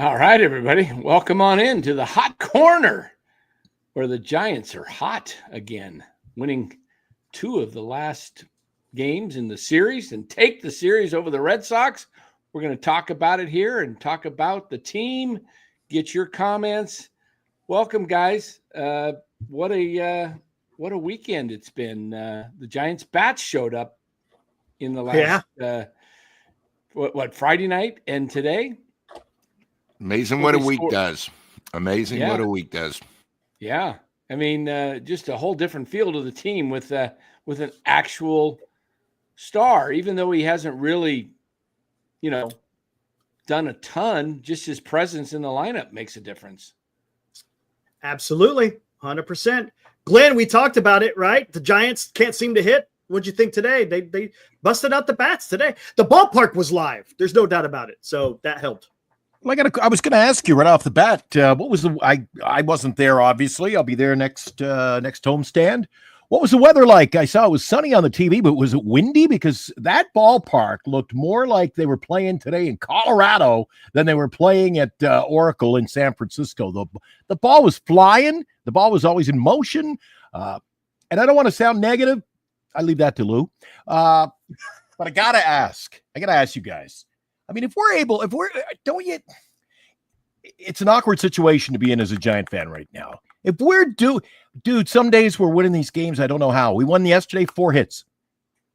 All right, everybody. Welcome on in to the hot corner where the Giants are hot again, winning 2 of the last games in the series and take the series over the Red Sox. We're going to talk about it here and talk about the team, get your comments. Welcome, guys. What a weekend it's been. The Giants bats showed up in the last Friday night and today. Amazing what a week does. Amazing what a week does. Yeah. I mean, just a whole different feel to the team with an actual star, even though he hasn't really, done a ton. Just his presence in the lineup makes a difference. Absolutely. 100%. Glenn, we talked about it, right? The Giants can't seem to hit. What'd you think today? They busted out the bats today. The ballpark was live. There's no doubt about it. So that helped. Well, I was going to ask you right off the bat, what was I wasn't there, obviously. I'll be there next homestand. What was the weather like? I saw it was sunny on the TV, but was it windy? Because that ballpark looked more like they were playing today in Colorado than they were playing at Oracle in San Francisco. The ball was flying. The ball was always in motion. And I don't want to sound negative. I leave that to Lou. But I got to ask you guys. I mean, it's an awkward situation to be in as a Giant fan right now. If we're dude, some days we're winning these games. I don't know how. We won yesterday, 4 hits,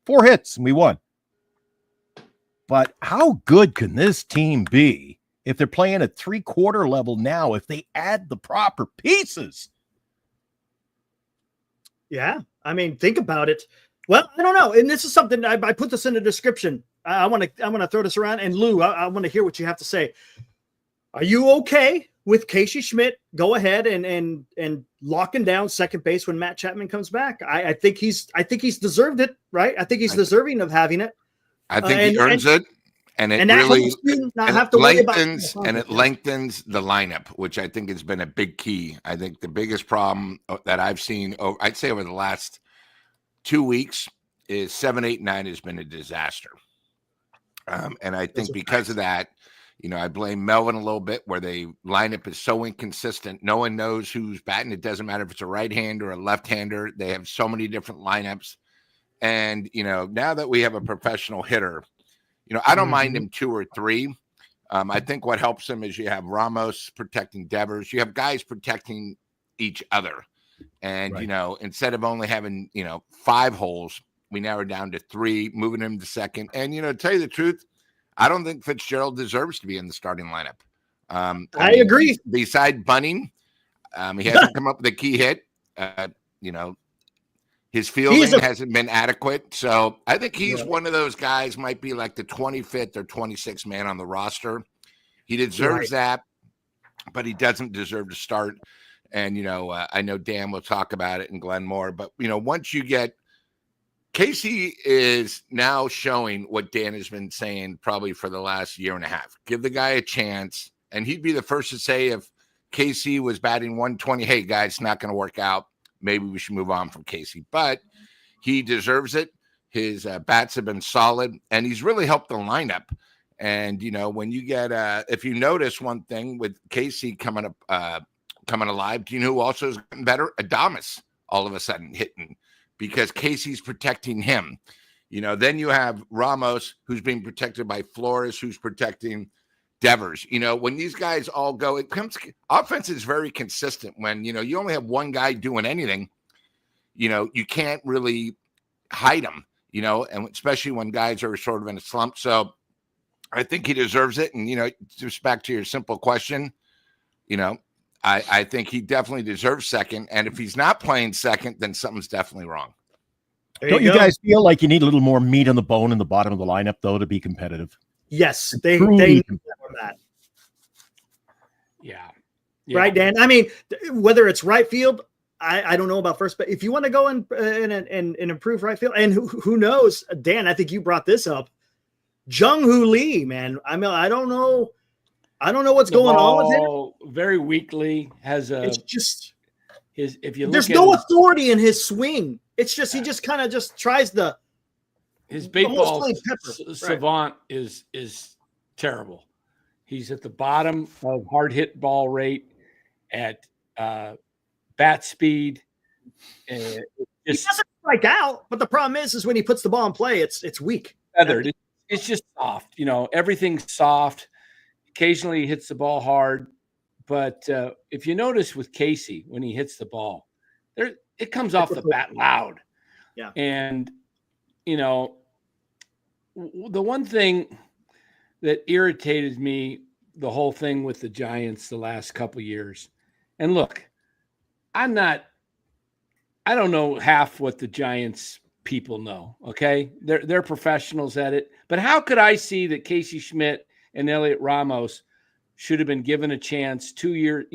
and we won. But how good can this team be if they're playing at 3/4 level now, if they add the proper pieces? Yeah. I mean, think about it. Well, I don't know. And this is something I put this in the description. I want to throw this around. And Lou, I want to hear what you have to say. Are you okay with Casey Schmitt go ahead and locking down second base when Matt Chapman comes back? I think he's deserved it, right? I think he's deserving of having it. I think he earns it. And it really lengthens the lineup, which I think has been a big key. I think the biggest problem that I've seen, I'd say over the last 2 weeks, is 7, 8, 9 has been a disaster. And I think because of that, I blame Melvin a little bit, where the lineup is so inconsistent. No one knows who's batting. It doesn't matter if it's a right-hander or a left-hander. They have so many different lineups. And, now that we have a professional hitter, I don't mind him 2 or 3. I think what helps him is you have Ramos protecting Devers. You have guys protecting each other. And, right. Instead of only having, 5 holes, we now are down to 3, moving him to second. And, to tell you the truth, I don't think Fitzgerald deserves to be in the starting lineup. I agree. Beside bunting, he hasn't come up with a key hit. His fielding hasn't been adequate. So I think he's one of those guys, might be like the 25th or 26th man on the roster. He deserves that, but he doesn't deserve to start. And, I know Dan will talk about it and Glenn more, but, once you get Casey is now showing what Dan has been saying probably for the last year and a half. Give the guy a chance. And he'd be the first to say if Casey was batting 120, hey, guys, it's not going to work out. Maybe we should move on from Casey. But he deserves it. His bats have been solid, and he's really helped the lineup. And, when you get if you notice one thing with Casey coming alive, do you know who also is getting better? Adames all of a sudden hitting, because Casey's protecting him. Then you have Ramos, who's being protected by Flores, who's protecting Devers. When these guys all go, offense is very consistent. When, you only have one guy doing anything, you can't really hide them, and especially when guys are sort of in a slump. So I think he deserves it. And, just back to your simple question, I think he definitely deserves second. And if he's not playing second, then something's definitely wrong. Don't you guys feel like you need a little more meat on the bone in the bottom of the lineup, though, to be competitive? Yes, they need that. Yeah. Right, Dan? I mean, whether it's right field, I don't know about first, but if you want to go and improve right field, and who knows, Dan, I think you brought this up. Jung Hoo Lee, man. I mean, I don't know what's going on with him. Very weakly it's just if you look, there's no authority in his swing. It's just he just kind of just tries to. His baseball savant is terrible. He's at the bottom of hard hit ball rate, at bat speed. He doesn't strike out, but the problem is when he puts the ball in play, it's weak. Feathered. It's just soft. Everything's soft. Occasionally he hits the ball hard. But if you notice with Casey, when he hits the ball, it comes off the bat loud. Yeah. And, the one thing that irritated me, the whole thing with the Giants the last couple of years, and look, I don't know half what the Giants people know. Okay. They're professionals at it, but how could I see that Casey Schmitt and Elliot Ramos should have been given a chance 2 years,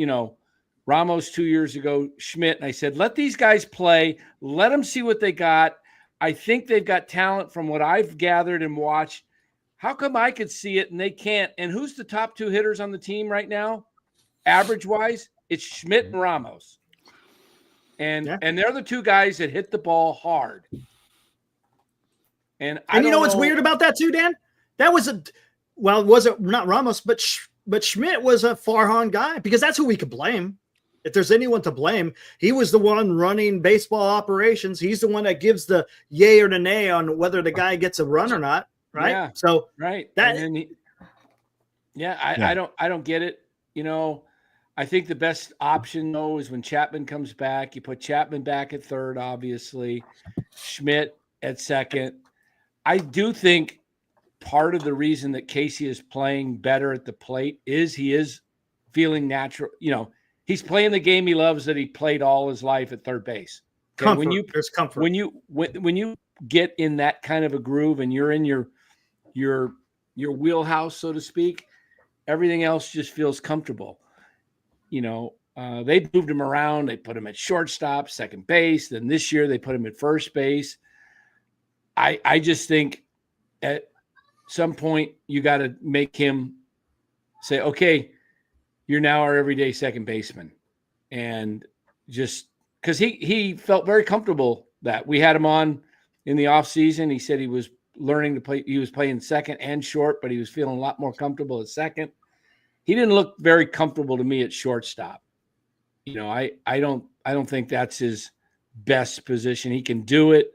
Ramos 2 years ago, Schmidt. And I said, let these guys play, let them see what they got. I think they've got talent from what I've gathered and watched. How come I could see it and they can't? And who's the top two hitters on the team right now? Average wise, it's Schmidt and Ramos. And they're the two guys that hit the ball hard. And you know what's weird about that too, Dan? That was was it not Ramos, but Schmidt was a Farhan guy, because that's who we could blame. If there's anyone to blame, he was the one running baseball operations. He's the one that gives the yay or the nay on whether the guy gets a run or not. Right. Yeah. So right. That, I don't get it. I think the best option though is when Chapman comes back, you put Chapman back at third, obviously, Schmidt at second. I do think part of the reason that Casey is playing better at the plate is he is feeling natural. He's playing the game he loves that he played all his life at third base. Okay? Comfort. There's comfort. When you get in that kind of a groove and you're in your wheelhouse, so to speak, everything else just feels comfortable. They moved him around. They put him at shortstop, second base. Then this year they put him at first base. I just think at some point you got to make him say, okay, you're now our everyday second baseman. And just because he felt very comfortable that we had him on in the off season. He said he was learning to play. He was playing second and short, but he was feeling a lot more comfortable at second. He didn't look very comfortable to me at shortstop. I don't think that's his best position. He can do it,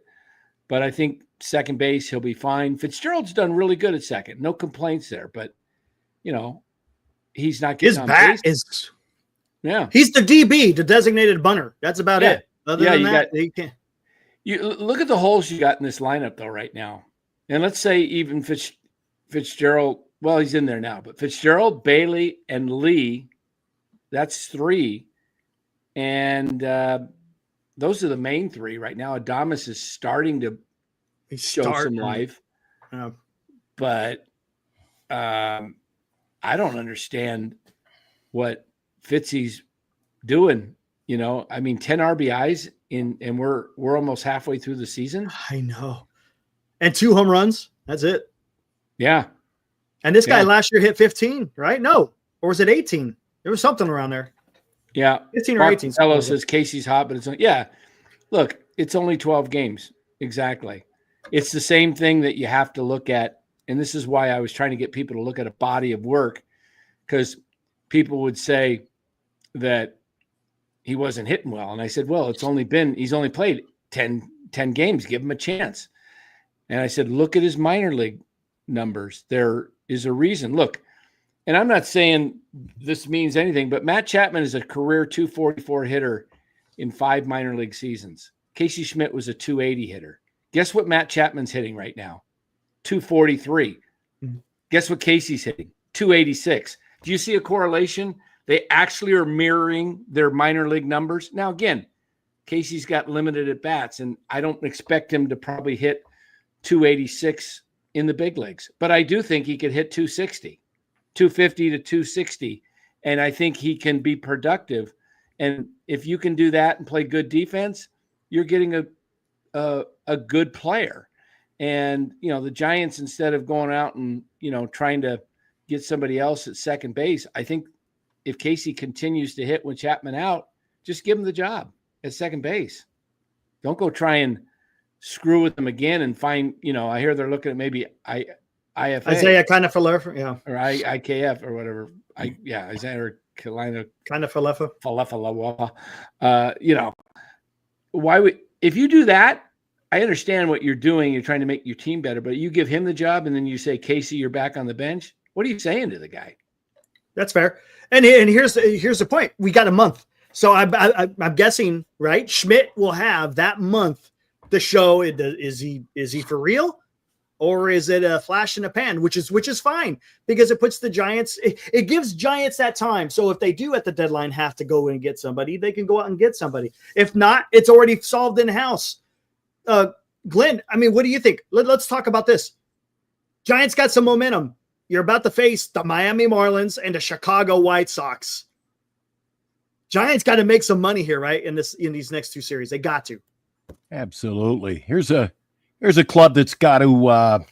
but I think second base, he'll be fine. Fitzgerald's done really good at second. No complaints there, but he's not getting his on bat base. He's the DB, the designated bunter. That's about it. Other than that, he can't. You look at the holes you got in this lineup though right now. And let's say even Fitzgerald, well, he's in there now, but Fitzgerald, Bailey, and Lee, that's three. And those are the main three right now. Adames is starting to show some life. But I don't understand what Fitzy's doing. 10 RBIs and we're almost halfway through the season. I know. And 2 home runs. That's it. Yeah. And this guy last year hit 15, right? No. Or was it 18? There was something around there. Yeah. 15 or 18. Hello says Casey's hot, but look, it's only 12 games. Exactly. It's the same thing that you have to look at. And this is why I was trying to get people to look at a body of work, because people would say that he wasn't hitting well. And I said, well, he's only played 10 games. Give him a chance. And I said, look at his minor league numbers. There is a reason. Look, and I'm not saying this means anything, but Matt Chapman is a career 244 hitter in 5 minor league seasons. Casey Schmitt was a 280 hitter. Guess what Matt Chapman's hitting right now? 243. Mm-hmm. Guess what Casey's hitting? 286. Do you see a correlation? They actually are mirroring their minor league numbers. Now, again, Casey's got limited at bats, and I don't expect him to probably hit 286 in the big leagues, but I do think he could hit 260, 250 to 260. And I think he can be productive. And if you can do that and play good defense, you're getting a good player. And, the Giants, instead of going out and, trying to get somebody else at second base, I think if Casey continues to hit with Chapman out, just give him the job at second base. Don't go try and screw with them again and find, I hear they're looking at maybe IFA. Isaiah Kinefalefa, yeah. Or IKF or whatever. Isaiah or Kinefalefa. Why would, if you do that, I understand what you're doing. You're trying to make your team better, but you give him the job and then you say, Casey, you're back on the bench. What are you saying to the guy? That's fair. And here's the point. We got a month. So I'm guessing, right? Schmidt will have that month to show, is he for real? Or is it a flash in the pan, which is fine because it puts the Giants, it gives Giants that time. So if they do at the deadline have to go and get somebody, they can go out and get somebody. If not, it's already solved in-house. Glenn, I mean, what do you think? Let's talk about this. Giants got some momentum. You're about to face the Miami Marlins and the Chicago White Sox. Giants got to make some money here, right? In these next two series. They got to. Absolutely. Here's a club that's got to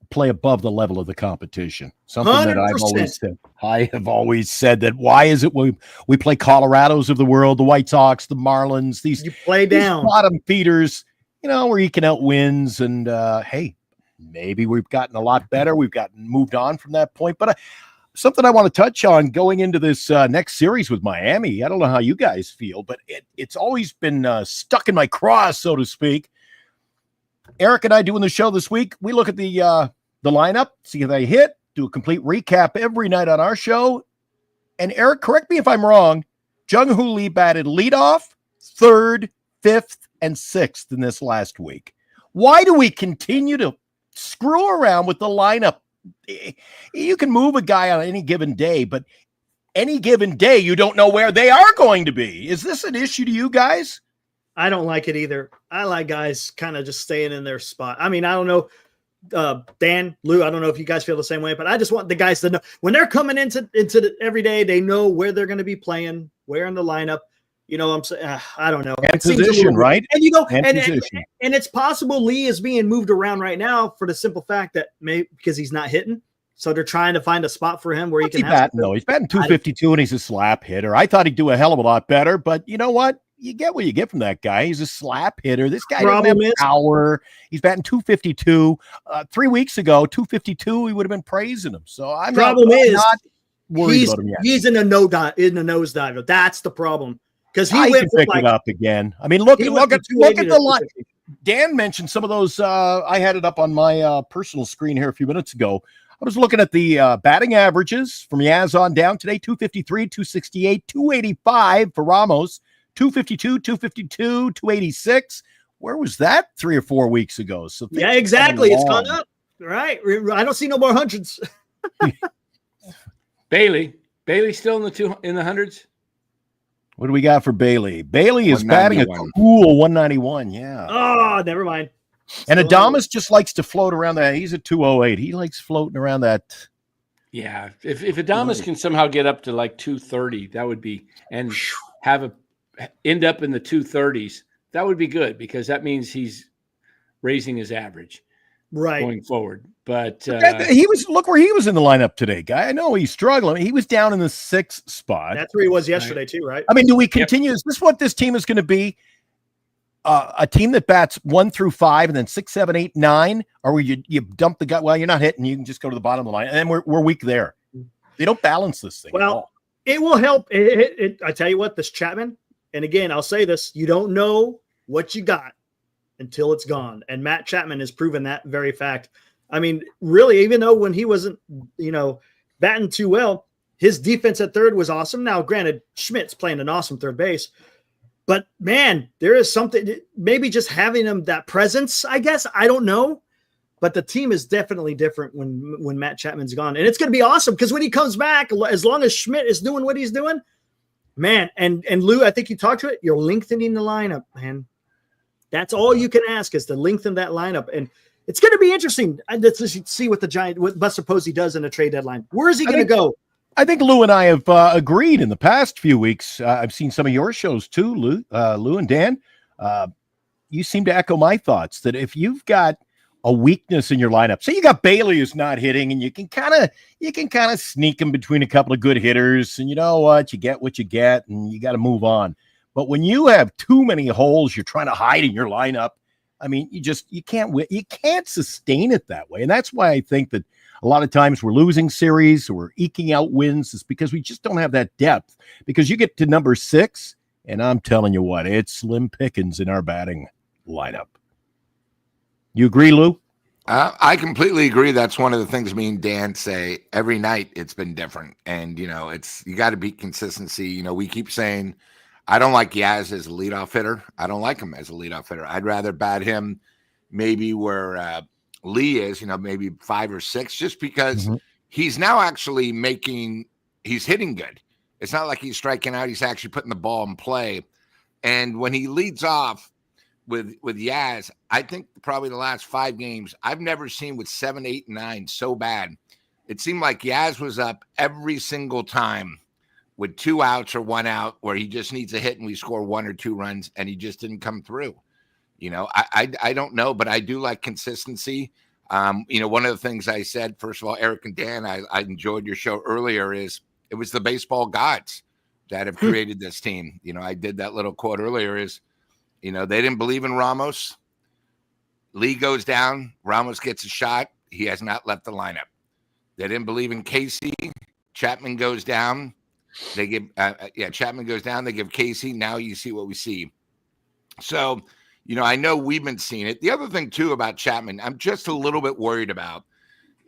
play above the level of the competition. Something 100%. That I have always said that why is it we play Colorados of the world, the White Sox, the Marlins, these bottom feeders, we're eking out wins and hey, maybe we've gotten a lot better. We've moved on from that point, but something I want to touch on going into this next series with Miami. I don't know how you guys feel, but it's always been stuck in my craw, so to speak. Eric and I doing the show this week. We look at the lineup, see if they hit, do a complete recap every night on our show. And Eric, correct me if I'm wrong, Jung Hoo Lee batted leadoff, third, fifth, and sixth in this last week. Why do we continue to screw around with the lineup? You can move a guy on any given day, but any given day, you don't know where they are going to be. Is this an issue to you guys? I don't like it either. I like guys kind of just staying in their spot. I mean, I don't know, Dan, Lou, I don't know if you guys feel the same way, but I just want the guys to know when they're coming into the every day, they know where they're going to be playing, where in the lineup. I'm saying, I don't know. And position, right? And it's possible Lee is being moved around right now for the simple fact that because he's not hitting. So they're trying to find a spot for him where He's batting 252 and he's a slap hitter. I thought he'd do a hell of a lot better, but you know what? You get what you get from that guy. He's a slap hitter. This guy doesn't have power. He's batting 252. 3 weeks ago, 252, we would have been praising him. So I'm not worried about him yet. He's in a nosedive. That's the problem. Because he can pick it up again. I mean, look at the line. Dan mentioned some of those. I had it up on my personal screen here a few minutes ago. I was looking at the batting averages from Yaz on down today: 253, 268, 285 for Ramos, 252, 252, 286. Where was that 3 or 4 weeks ago? So yeah, exactly. It's gone up. Right. I don't see no more hundreds. Bailey still in the hundreds. What do we got for Bailey? Bailey is batting a cool 191. Yeah. Oh, never mind. And Adames just likes to float around that. He's at 208. He likes floating around that. Yeah. If Adames can somehow get up to like 230, that would be, and end up in the 230s, that would be good because that means he's raising his average going forward. But look where he was in the lineup today, guy. I know he's struggling. He was down in the 6th spot. That's where he was yesterday too, right? I mean, do we continue? Yep. Is this what this team is going to be? A team that bats 1 through 5 and then 6, 7, 8, 9, or where you dump the guy? Well, you're not hitting. You can just go to the bottom of the line, and then we're weak there. They don't balance this thing. Well, it will help. I tell you what, this Chapman, and again, I'll say this: you don't know what you got until it's gone, and Matt Chapman has proven that very fact. I mean, really, even though when he wasn't, batting too well, his defense at third was awesome. Now, granted, Schmidt's playing an awesome third base. But, man, there is something – maybe just having him that presence, I guess. I don't know. But the team is definitely different when Matt Chapman's gone. And it's going to be awesome because when he comes back, as long as Schmidt is doing what he's doing, man, and Lou, I think you talked to it, you're lengthening the lineup, man. That's all you can ask is to lengthen that lineup. And it's going to be interesting to see what what Buster Posey does in the trade deadline. Where is he going to go? I think Lou and I have agreed in the past few weeks. I've seen some of your shows too, Lou and Dan. You seem to echo my thoughts that if you've got a weakness in your lineup, say you got Bailey who's not hitting, and you can kind of sneak him between a couple of good hitters, and you know what you get, and you got to move on. But when you have too many holes you're trying to hide in your lineup, I mean, you can't win. You can't sustain it that way. And that's why I think that a lot of times we're losing series or we're eking out wins is because we just don't have that depth. Because you get to number 6, and I'm telling you what, it's slim pickings in our batting lineup. You agree, Lou? I completely agree. That's one of the things me and Dan say every night. It's been different. And, you got to beat consistency. We keep saying, I don't like Yaz as a leadoff hitter. I don't like him as a leadoff hitter. I'd rather bat him maybe where Lee is, maybe 5 or 6, just because he's now actually he's hitting good. It's not like he's striking out. He's actually putting the ball in play. And when he leads off with Yaz, I think probably the last 5 games, I've never seen with 7, 8, 9 so bad. It seemed like Yaz was up every single time with 2 outs or 1 out where he just needs a hit and we score 1 or 2 runs, and he just didn't come through. I don't know, but I do like consistency. One of the things I said, first of all, Eric and Dan, I enjoyed your show earlier, is it was the baseball gods that have created this team. I did that little quote earlier is, they didn't believe in Ramos. Lee goes down. Ramos gets a shot. He has not left the lineup. They didn't believe in Casey. Chapman goes down. They give Chapman goes down. They give Casey. Now you see what we see. So, I know we've been seeing it. The other thing too about Chapman, I'm just a little bit worried about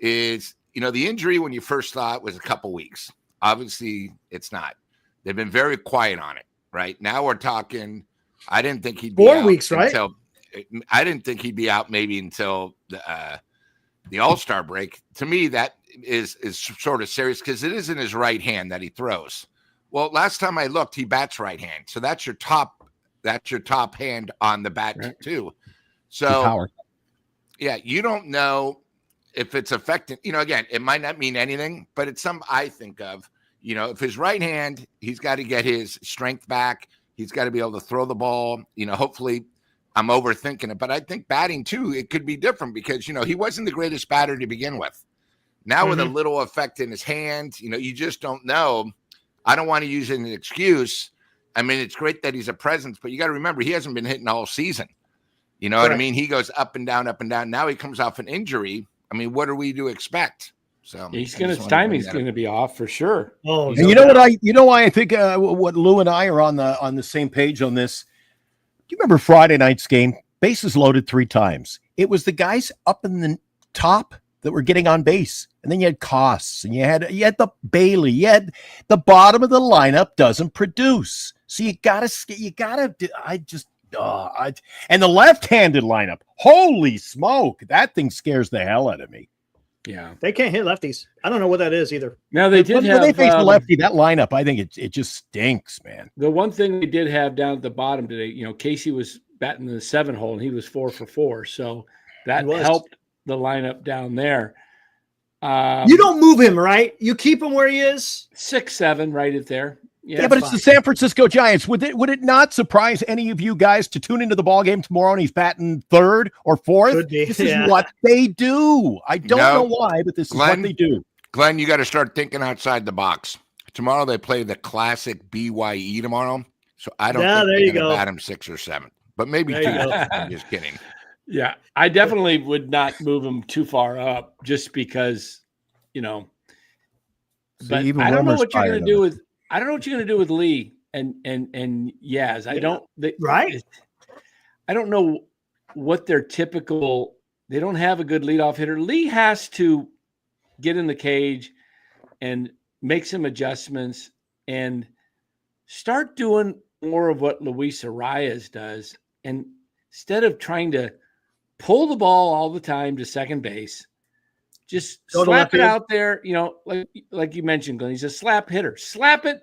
is, the injury when you first thought was a couple weeks. Obviously, it's not. They've been very quiet on it. Right now, we're talking. I didn't think he'd be 4 weeks, right? I didn't think he'd be out maybe until the All-Star break. To me, that is sort of serious because it is in his right hand that he throws. Well, last time I looked, he bats right hand, so that's your top hand on the bat too. So, yeah, you don't know if it's affecting. Again, it might not mean anything, but it's something I think of. If his right hand, he's got to get his strength back. He's got to be able to throw the ball. Hopefully I'm overthinking it, but I think batting too, it could be different because, he wasn't the greatest batter to begin with. Now with a little effect in his hand, you just don't know. I don't want to use it as an excuse. I mean, it's great that he's a presence, but you got to remember he hasn't been hitting all season. You know what I mean? He goes up and down, up and down. Now he comes off an injury. I mean, what are we to expect? So he's going to be off for sure. Oh, and you know why I think what Lou and I are on the same page on this. Do you remember Friday night's game? Bases loaded 3 times. It was the guys up in the top that were getting on base, and then you had Costs, and you had the Bailey, you had the bottom of the lineup doesn't produce. So and the left-handed lineup. Holy smoke, that thing scares the hell out of me. Yeah, they can't hit lefties. I don't know what that is either. Now they did when they face the lefty, that lineup, I think it just stinks, man. The one thing they did have down at the bottom today, Casey was batting the 7 hole and he was 4 for 4, so that helped the lineup down there. You don't move him, right? You keep him where he is. 6-7, right at there. Yeah, but it's the San Francisco Giants. Would it not surprise any of you guys to tune into the ball game tomorrow and he's batting 3rd or 4th? This is what they do. I don't know why, but this is what they do. Glenn, you got to start thinking outside the box. Tomorrow they play the classic BYE tomorrow, so I don't think they're going to bat him 6 or 7, but maybe 2. I'm just kidding. Yeah, I definitely would not move him too far up just because, but I don't know what you're going to do with. I don't know what you're going to do with Lee and Yaz. I don't know what their typical. They don't have a good leadoff hitter. Lee has to get in the cage and make some adjustments and start doing more of what Luis Arias does. And instead of trying to pull the ball all the time to second base, just slap it out there, like you mentioned, Glenn. He's a slap hitter. Slap it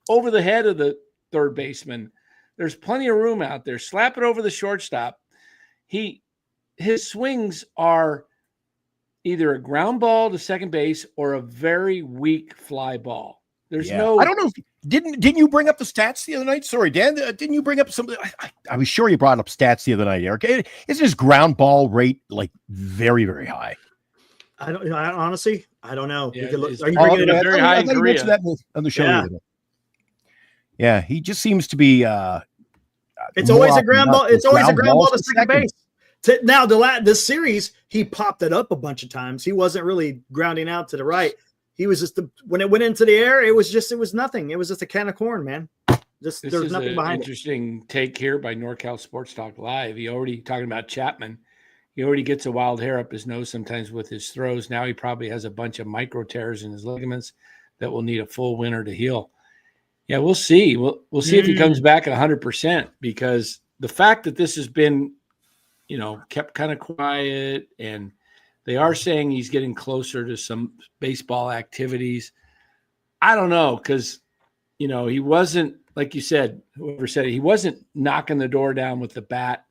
over the head of the third baseman. There's plenty of room out there. Slap it over the shortstop. His swings are either a ground ball to second base or a very weak fly ball. There's no. I don't know. If, didn't you bring up the stats the other night? Sorry, Dan. Didn't you bring up some? I was sure you brought up stats the other night, Eric. Isn't his ground ball rate like very, very high? Honestly, I don't know. Yeah, are you bringing it up very high in Korea? That on the show. Yeah, he just seems to be. It's always a ground ball. It's always a ground ball to second base. Now, this series, he popped it up a bunch of times. He wasn't really grounding out to the right. He was just when it went into the air, it was nothing. It was just a can of corn, man. There's nothing behind it. Interesting take here by NorCal Sports Talk Live. He already talking about Chapman. He already gets a wild hair up his nose sometimes with his throws. Now he probably has a bunch of micro tears in his ligaments that will need a full winter to heal. Yeah, we'll see. We'll see if he comes back at 100%, because the fact that this has been, kept kind of quiet, and they are saying he's getting closer to some baseball activities. I don't know, because, he wasn't, like you said, whoever said it, he wasn't knocking the door down with the bat.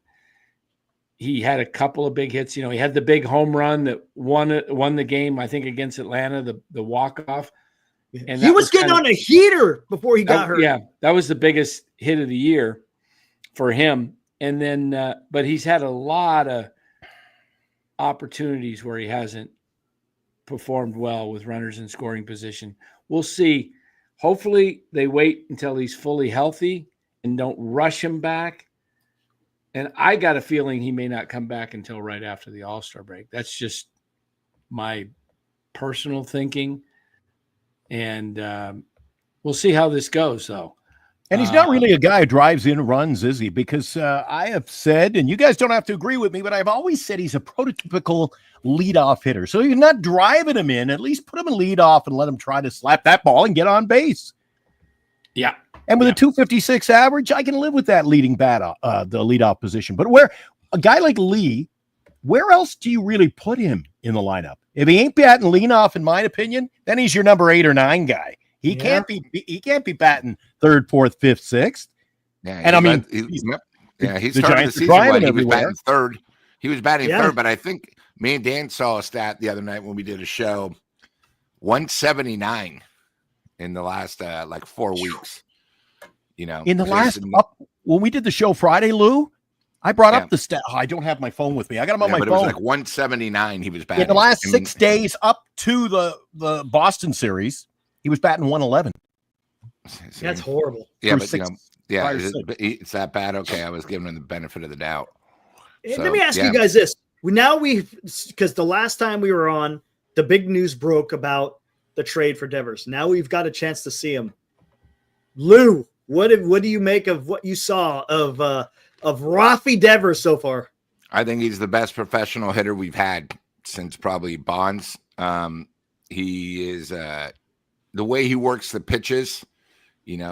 He had a couple of big hits. He had the big home run that won the game, I think, against Atlanta, the walk-off. And he was getting on a heater before he got hurt. Yeah, that was the biggest hit of the year for him. And then, but he's had a lot of opportunities where he hasn't performed well with runners in scoring position. We'll see. Hopefully they wait until he's fully healthy and don't rush him back. And I got a feeling he may not come back until right after the All-Star break. That's just my personal thinking. And we'll see how this goes, though. And he's not really a guy who drives in runs, is he? Because I have said, and you guys don't have to agree with me, but I've always said he's a prototypical leadoff hitter. So you're not driving him in. At least put him in leadoff and let him try to slap that ball and get on base. Yeah. And with a 256 average, I can live with that leading bat, the leadoff position. But where a guy like Lee, where else do you really put him in the lineup? If he ain't batting leadoff, in my opinion, then he's your number 8 or 9 guy. He can't be batting 3rd, 4th, 5th, 6th. Yeah, and I mean, he started the season when he was batting 3rd. He was batting 3rd, but I think me and Dan saw a stat the other night when we did a show, 179 in the last 4 weeks. In the last when we did the show Friday, Lou, I brought up the stat. I don't have my phone with me. I got him on my phone. It was like 179 he was batting. In the last 6 days up to the Boston series, he was batting 111. That's horrible. Yeah, but it's that bad. Okay, I was giving him the benefit of the doubt. So, let me ask you guys this. Because the last time we were on, the big news broke about the trade for Devers. Now we've got a chance to see him. Lou, what do you make of what you saw of Raphael Devers so far? I think he's the best professional hitter we've had since probably Bonds. He is the way he works the pitches. And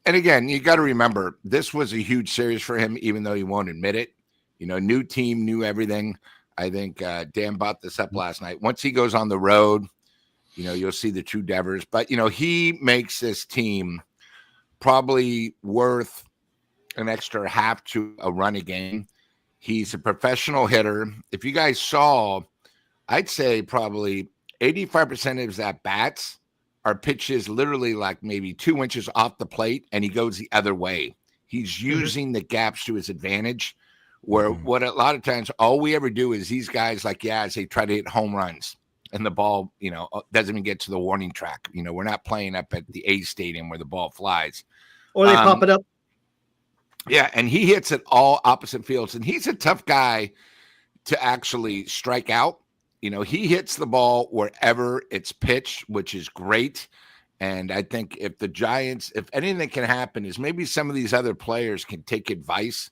again, you got to remember, this was a huge series for him, even though he won't admit it. New team, new everything. I think Dan brought this up last night. Once he goes on the road, you'll see the true Devers. But, he makes this team probably worth an extra half to a run a game. He's a professional hitter. If you guys saw, I'd say probably 85% of his at-bats are pitches literally like maybe 2 inches off the plate, and he goes the other way. He's using the gaps to his advantage, where what a lot of times all we ever do is these guys as they try to hit home runs and the ball, doesn't even get to the warning track. We're not playing up at the A Stadium where the ball flies. Or they pop it up. Yeah, and he hits at all opposite fields, and he's a tough guy to actually strike out. He hits the ball wherever it's pitched, which is great. And I think if the Giants, if anything can happen, is maybe some of these other players can take advice,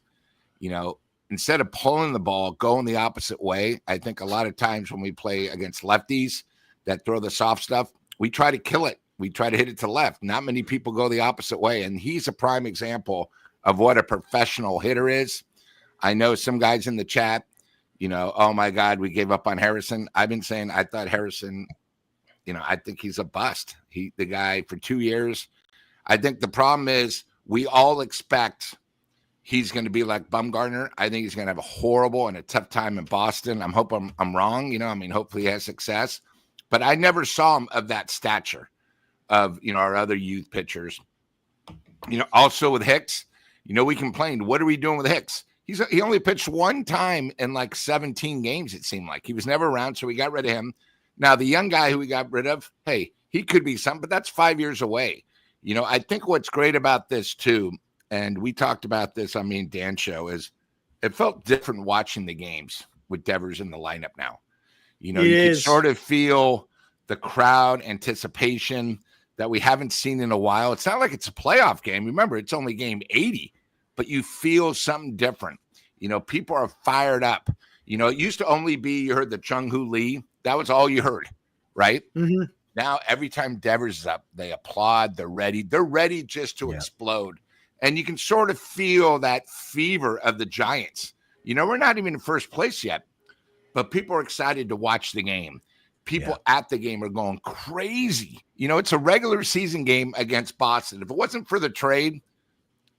instead of pulling the ball, going the opposite way. I think a lot of times when we play against lefties that throw the soft stuff, we try to kill it. We try to hit it to left. Not many people go the opposite way. And he's a prime example of what a professional hitter is. I know some guys in the chat, oh my God, we gave up on Harrison. I've been saying, I thought Harrison, I think he's a bust. The guy for 2 years. I think the problem is we all expect he's going to be like Bumgarner. I think he's going to have a horrible and a tough time in Boston. I'm hoping I'm wrong. Hopefully he has success, but I never saw him of that stature of, our other youth pitchers. Also with Hicks, we complained, what are we doing with Hicks? He only pitched one time in 17 games, it seemed like. He was never around, so we got rid of him. Now, the young guy who we got rid of, hey, he could be something, but that's 5 years away. I think what's great about this, too, and we talked about this on me and Dan's show, is it felt different watching the games with Devers in the lineup now. You It can is. sort of feel the crowd anticipation that we haven't seen in a while. It's not like it's a playoff game. Remember, it's only game 80, but you feel something different. People are fired up. It used to only be you heard the Jung Hoo Lee. That was all you heard, right? Mm-hmm. Now, every time Devers is up, they applaud. They're ready. They're ready just to explode. And you can sort of feel that fever of the Giants. We're not even in first place yet, but people are excited to watch the game. People at the game are going crazy. It's a regular season game against Boston. If it wasn't for the trade,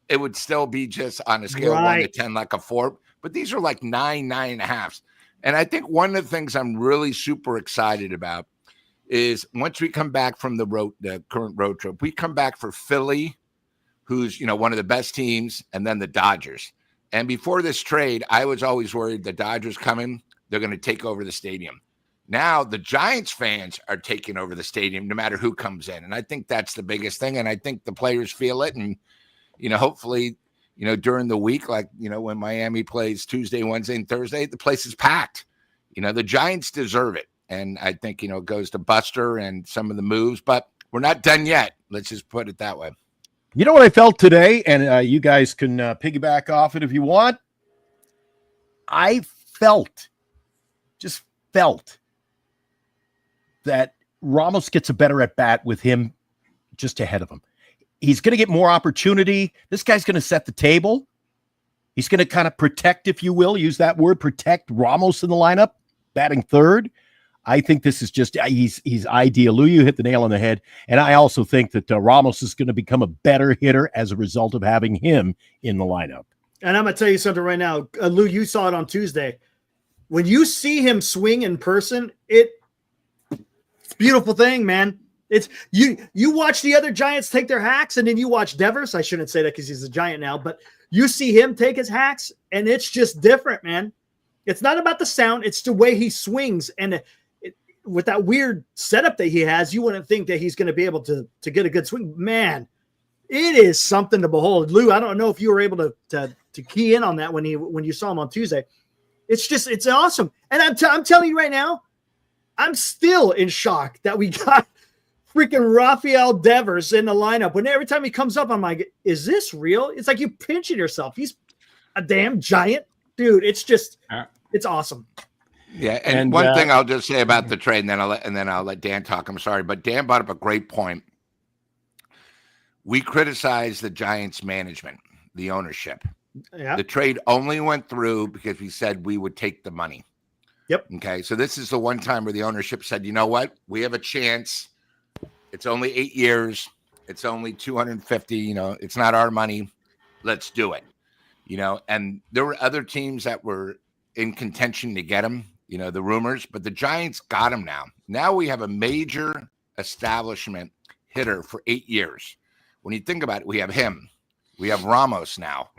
it would still be just on a scale of 1 to 10, like a 4. But these are like 9, 9.5. And I think one of the things I'm really super excited about is once we come back from the current road trip, we come back for Philly, who's, one of the best teams, and then the Dodgers. And before this trade, I was always worried the Dodgers coming, they're going to take over the stadium. Now the Giants fans are taking over the stadium no matter who comes in. And I think that's the biggest thing. And I think the players feel it. And, hopefully, during the week, like, when Miami plays Tuesday, Wednesday, and Thursday, the place is packed. The Giants deserve it. And I think, it goes to Buster and some of the moves, but we're not done yet. Let's just put it that way. You know what I felt today? And you guys can piggyback off it if you want. I just felt that Ramos gets a better at bat with him just ahead of him. He's going to get more opportunity. This guy's going to set the table. He's going to kind of protect, if you will, use that word, protect Ramos in the lineup, batting third. I think this is just, he's ideal. Lou, you hit the nail on the head. And I also think that Ramos is going to become a better hitter as a result of having him in the lineup. And I'm going to tell you something right now. Lou, you saw it on Tuesday. When you see him swing in person, it's a beautiful thing, man. It's you watch the other Giants take their hacks, and then you watch Devers. I shouldn't say that because he's a Giant now, but you see him take his hacks, and it's just different, man. It's not about the sound. It's the way he swings. And with that weird setup that he has, you wouldn't think that he's going to be able to get a good swing. Man, it is something to behold. Lou, I don't know if you were able to key in on that when you saw him on Tuesday. It's awesome. And I'm telling you right now, I'm still in shock that we got freaking Raphael Devers in the lineup. When every time he comes up, I'm like, is this real? It's like you pinching yourself. He's a damn giant. Dude, it's awesome. Yeah, and one thing I'll just say about the trade, and then I'll let Dan talk. I'm sorry, but Dan brought up a great point. We criticize the Giants management, the ownership. Yeah. The trade only went through because we said we would take the money. Yep. Okay, so this is the one time where the ownership said, you know what? We have a chance. It's only 8 years. It's only 250. It's not our money. Let's do it. And there were other teams that were in contention to get him, the rumors, but the Giants got him now. Now we have a major establishment hitter for 8 years. When you think about it, we have him. We have Ramos now,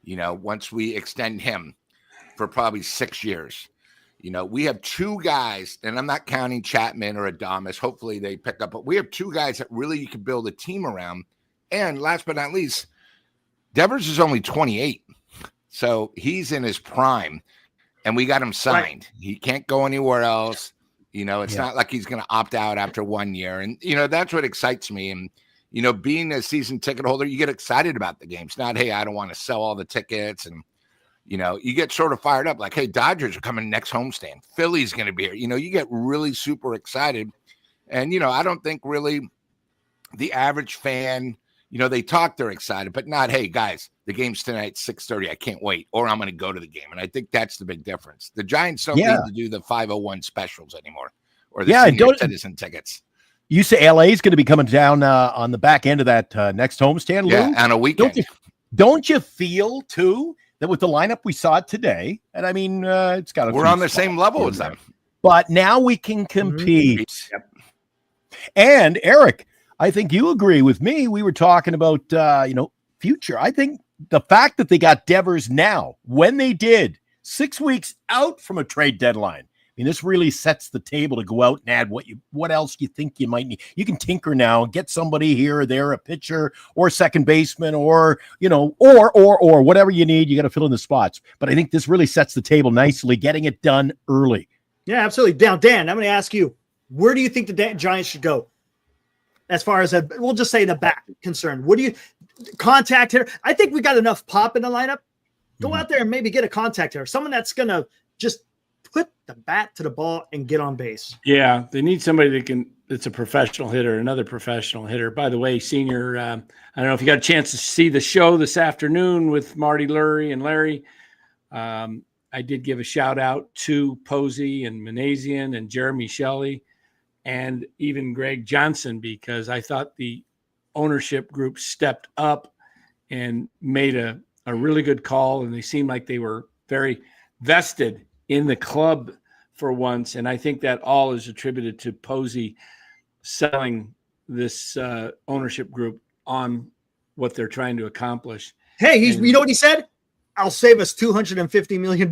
once we extend him for probably 6 years. We have two guys, and I'm not counting Chapman or Adames. Hopefully they pick up, but we have two guys that really you can build a team around. And last but not least, Devers is only 28. So he's in his prime, and we got him signed. Right. He can't go anywhere else. It's not like he's going to opt out after 1 year. And, that's what excites me. And, being a season ticket holder, you get excited about the game. It's not, hey, I don't want to sell all the tickets. And, you get sort of fired up like, hey, Dodgers are coming next homestand. Philly's going to be here. You get really super excited. And, I don't think really the average fan, they talk, they're excited, but not, hey, guys, the game's tonight, 6:30. I can't wait, or I'm going to go to the game. And I think that's the big difference. The Giants don't need to do the 501 specials anymore or the senior citizen tickets. You say LA is going to be coming down on the back end of that next homestand, Lou? Yeah, on a weekend. Don't you feel, too, that with the lineup we saw today, and I mean, it's got we're on the same level as them. But now we can compete. Mm-hmm. Yep. And, Eric, I think you agree with me. We were talking about, future. I think the fact that they got Devers now, when they did, 6 weeks out from a trade deadline, mean, this really sets the table to go out and add what else you think you might need. You can tinker now, get somebody here or there, a pitcher or second baseman, or or whatever you need. You got to fill in the spots. But I think this really sets the table nicely, getting it done early. Yeah, absolutely. Now, Dan, I'm going to ask you, where do you think the Giants should go? As far as we'll just say the bat concerned, what do you contact hitter? I think we got enough pop in the lineup. Go out there and maybe get a contact hitter, someone that's going to just put the bat to the ball and get on base. Yeah, they need somebody that's a professional hitter, another professional hitter. By the way, Senior, I don't know if you got a chance to see the show this afternoon with Marty Lurie and Larry. I did give a shout out to Posey and Manazian and Jeremy Shelley and even Greg Johnson, because I thought the ownership group stepped up and made a really good call, and they seemed like they were very vested in the club for once. And I think that all is attributed to Posey selling this ownership group on what they're trying to accomplish. Hey, you know what he said? I'll save us $250 million.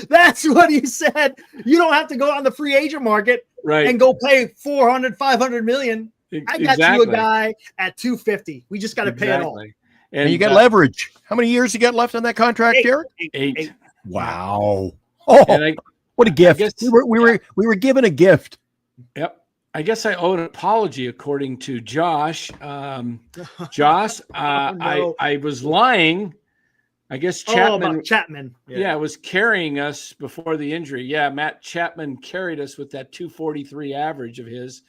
That's what he said. You don't have to go on the free agent market and go pay 400, 500 million. I got you a guy at 250. We just got to pay it all. And you got leverage. How many years you got left on that contract, Derek? 8. Wow. Oh, what a gift. We were given a gift. Yep. I guess I owe an apology according to Josh. Josh, I was lying. I guess Chapman. Yeah, was carrying us before the injury. Yeah, Matt Chapman carried us with that 243 average of his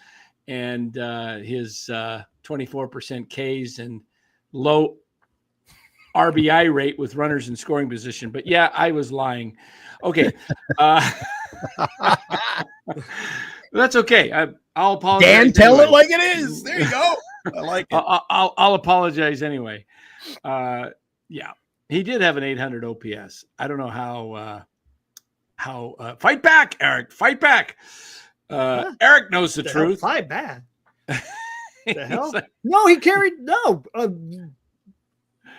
and his 24% Ks and low RBI rate with runners in scoring position. But yeah, I was lying. Okay. That's okay. I'll apologize. Dan, tell it like it is. There you go. I like it. I'll apologize anyway. Yeah. He did have an 800 OPS. I don't know how fight back, Eric. Fight back. Eric knows the truth. Fight back. The hell? No, he carried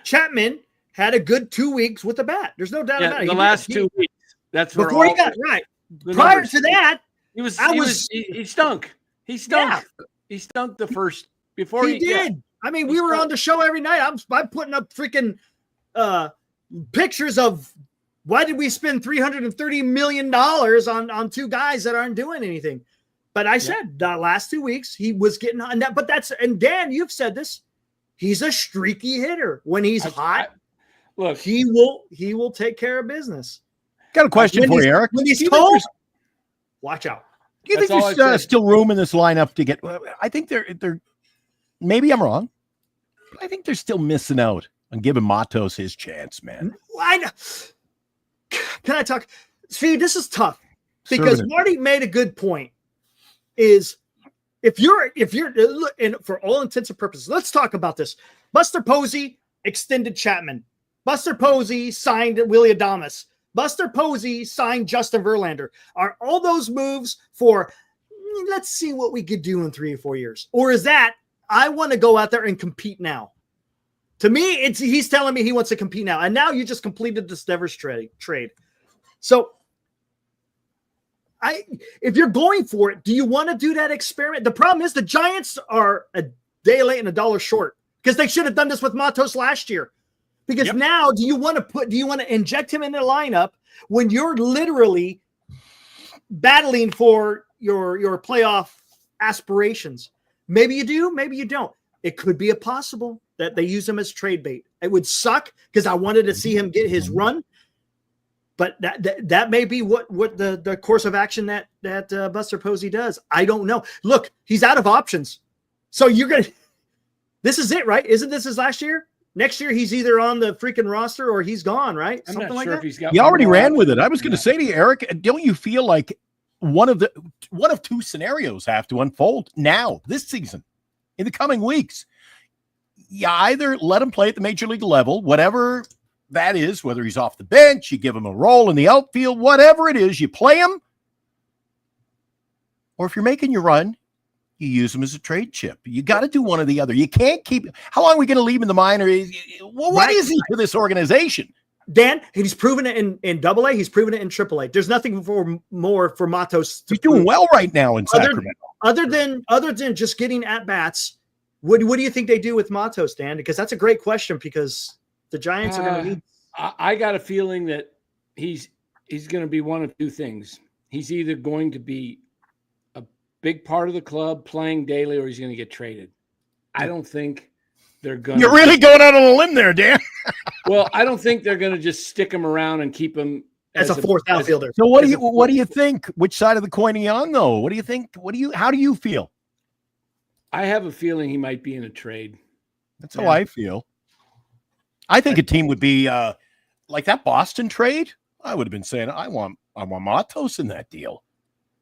Chapman had a good 2 weeks with the bat. There's no doubt about it. The last 2 weeks. That's where before he got right. Prior to that, he stunk. He stunk. Yeah. He stunk the first before he did. Yeah. I mean, we were on the show every night. I'm putting up freaking pictures of why did we spend $330 million on two guys that aren't doing anything. But I said the last 2 weeks he was getting on that. But and Dan, you've said this. He's a streaky hitter. When he's hot, look, he will take care of business. Got a question for you, Eric. When he's told, watch out. Do you think there's still room in this lineup to get? I think they're. Maybe I'm wrong, but I think they're still missing out on giving Matos his chance, man. Can I talk? See, this is tough because Marty made a good point. Is if you're and for all intents and purposes, let's talk about this. Buster Posey extended Chapman. Buster Posey signed Willie Adames. Buster Posey signed Justin Verlander. Are all those moves for let's see what we could do in 3 or 4 years? Or is that I want to go out there and compete now? To me, he's telling me he wants to compete now. And now you just completed this Devers trade. So if you're going for it, do you want to do that experiment? The problem is the Giants are a day late and a dollar short because they should have done this with Matos last year. Because now do you want to inject him in the lineup when you're literally battling for your playoff aspirations? Maybe you do, maybe you don't. It could be a possible that they use him as trade bait. It would suck because I wanted to see him get his run. But that may be what the course of action that Buster Posey does. I don't know. Look, he's out of options. So this is it, right? Isn't this his last year? Next year, he's either on the freaking roster or he's gone, right? I'm not sure if he's got. He already ran with it. I was going to say to you, Eric, don't you feel like one of two scenarios have to unfold now, this season, in the coming weeks? You either let him play at the major league level, whatever that is, whether he's off the bench, you give him a role in the outfield, whatever it is, you play him. Or if you're making your run, you use him as a trade chip. You got to do one or the other. You can't keep. How long are we going to leave him in the minor? What is he to this organization? Dan, he's proven it in AA. He's proven it in AAA. There's nothing more for Matos. He's doing well right now in Sacramento. Other than just getting at bats, what do you think they do with Matos, Dan? Because that's a great question. Because the Giants are going to need. I got a feeling that he's going to be one of two things. He's either going to be a big part of the club playing daily, or he's going to get traded. I don't think they're going. You're really going out on a limb there, Dan. Well, I don't think they're going to just stick him around and keep him as a fourth outfielder. So what do you think? Which side of the coin are you on, though? What do you think? How do you feel? I have a feeling he might be in a trade. That's how I feel. I think a team would be like that Boston trade. I would have been saying, I want Matos in that deal.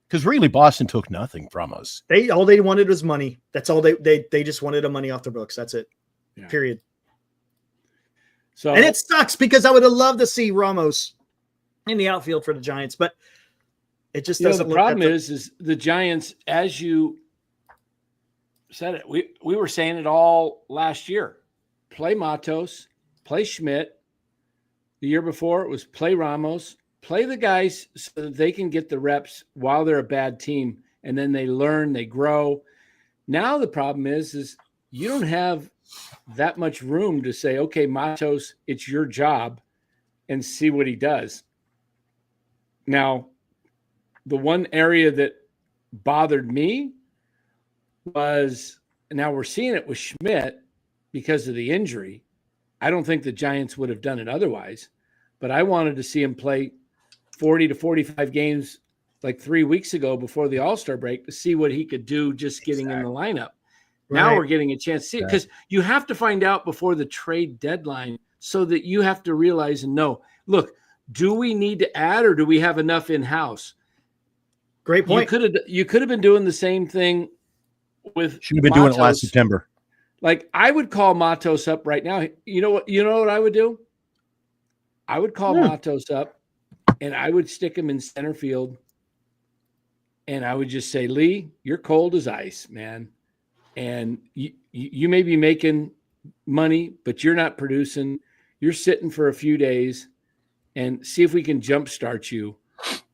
Because really, Boston took nothing from us. All they wanted was money. That's all they just wanted the money off their books. That's it. Yeah. Period. So, and it sucks because I would have loved to see Ramos in the outfield for the Giants, but it just doesn't. The problem is the Giants, as you said it, we were saying it all last year. Play Matos, play Schmidt. The year before it was play Ramos, play the guys so that they can get the reps while they're a bad team, and then they learn, they grow. Now the problem is you don't have that much room to say, okay, Matos, it's your job, and see what he does. Now, the one area that bothered me was, now we're seeing it with Schmidt because of the injury. I don't think the Giants would have done it otherwise, but I wanted to see him play 40 to 45 games like 3 weeks ago before the All-Star break to see what he could do just getting in the lineup. Right. Now we're getting a chance to see it because you have to find out before the trade deadline so that you have to realize and know, look, do we need to add or do we have enough in-house? Great point. You could have been doing the same thing with should have been doing it last September. Like I would call Matos up right now. You know what I would do? I would call Matos up and I would stick him in center field. And I would just say, Lee, you're cold as ice, man. And you may be making money, but you're not producing. You're sitting for a few days and see if we can jumpstart you.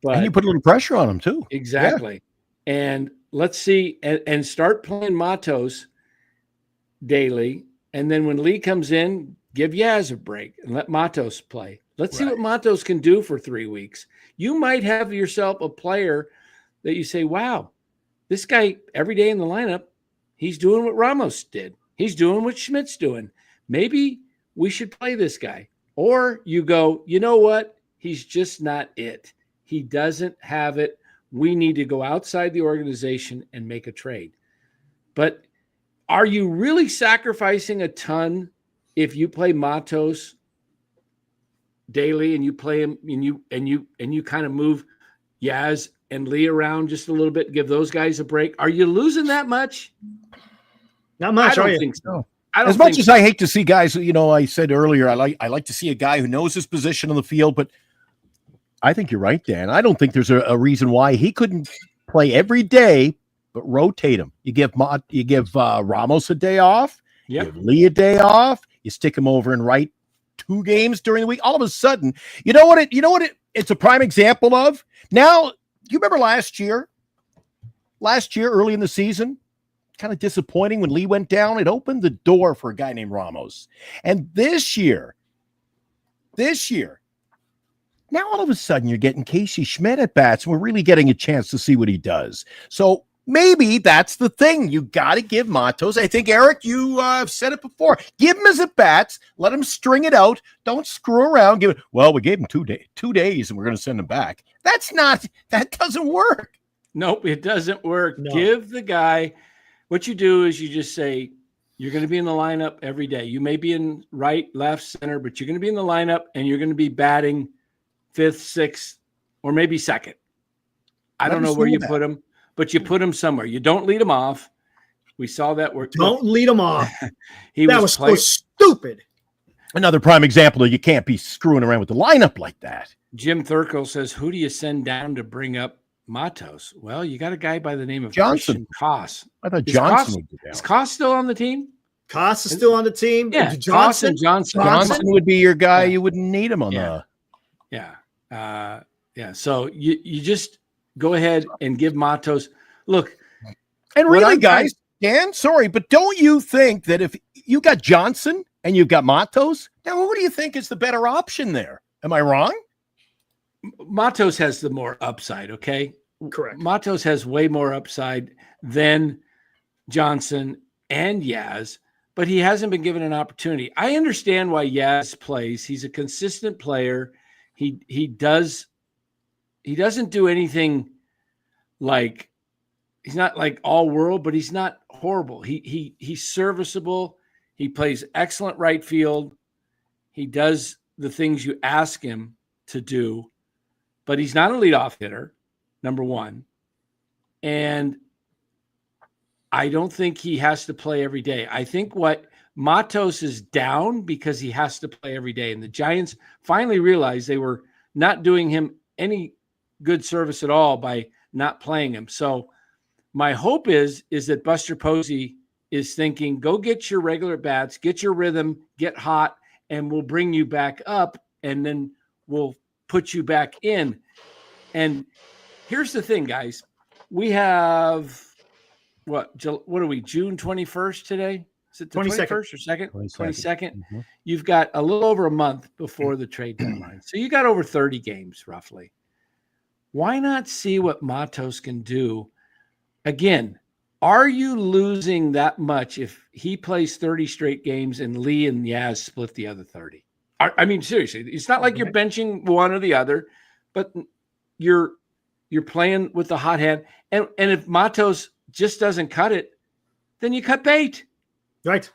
But and you put a little pressure on him too. Exactly. Yeah. And let's see and start playing Matos daily. And then when Lee comes in, give Yaz a break and let Matos play. Let's see what Matos can do for 3 weeks. You might have yourself a player that you say, wow, this guy every day in the lineup, he's doing what Ramos did. He's doing what Schmidt's doing. Maybe we should play this guy. Or you go, you know what? He's just not it. He doesn't have it. We need to go outside the organization and make a trade. But are you really sacrificing a ton if you play Matos daily and you play him and you kind of move Yaz and Lee around just a little bit, give those guys a break? Are you losing that much? Not much. I don't think so. As much as I hate to see guys, I said earlier, I like to see a guy who knows his position on the field, but I think you're right, Dan. I don't think there's a reason why he couldn't play every day, but rotate him. You give Ramos a day off, you give Lee a day off, you stick him over and right 2 games during the week. All of a sudden, it's a prime example of. Now, you remember last year, early in the season, kind of disappointing when Lee went down. It opened the door for a guy named Ramos. And this year, now all of a sudden you're getting Casey Schmitt at bats, and we're really getting a chance to see what he does. So maybe that's the thing. You got to give Matos. I think, Eric, you have said it before. Give him his at bats. Let him string it out. Don't screw around. We gave him 2 days and we're going to send him back. That doesn't work. Nope, it doesn't work. No. Give the guy, what you do is you just say, you're going to be in the lineup every day. You may be in right, left, center, but you're going to be in the lineup and you're going to be batting 5th, 6th, or maybe 2nd. I don't know where you put him, but you put him somewhere. You don't lead him off. We saw that work. Don't lead him off. That was so stupid. Another prime example of you can't be screwing around with the lineup like that. Jim Thurkel says, who do you send down to bring up Matos? Well, you got a guy by the name of Johnson. Koss. I thought Johnson would be down. Is Koss still on the team? Koss is still on the team. Yeah, Johnson. Johnson would be your guy. You wouldn't need him on the. Yeah. So you just go ahead and give Matos. Look, and really, guys, Dan, sorry, but don't you think that if you got Johnson and you've got Matos, now who do you think is the better option there? Am I wrong? Matos has the more upside. Okay, correct. Matos has way more upside than Johnson and Yaz, but he hasn't been given an opportunity. I understand why Yaz plays. He's a consistent player. He doesn't do anything like, he's not like all world, but he's not horrible. He's serviceable. He plays excellent right field. He does the things you ask him to do, but he's not a leadoff hitter, number one. And I don't think he has to play every day. I think what Matos is down because he has to play every day. And the Giants finally realized they were not doing him any good service at all by not playing him. So my hope is that Buster Posey is thinking, go get your regular bats, get your rhythm, get hot, and we'll bring you back up, and then we'll put you back in. And here's the thing, guys. We have what are we, June 21st today? Is it the 21st or 2nd? 22nd. Mm-hmm. You've got a little over a month before the trade deadline. So you got over 30 games roughly. Why not see what Matos can do? Again, are you losing that much if he plays 30 straight games and Lee and Yaz split the other 30? I mean, seriously, it's not like you're benching one or the other, but you're playing with the hot hand. And if Matos just doesn't cut it, then you cut bait. Right.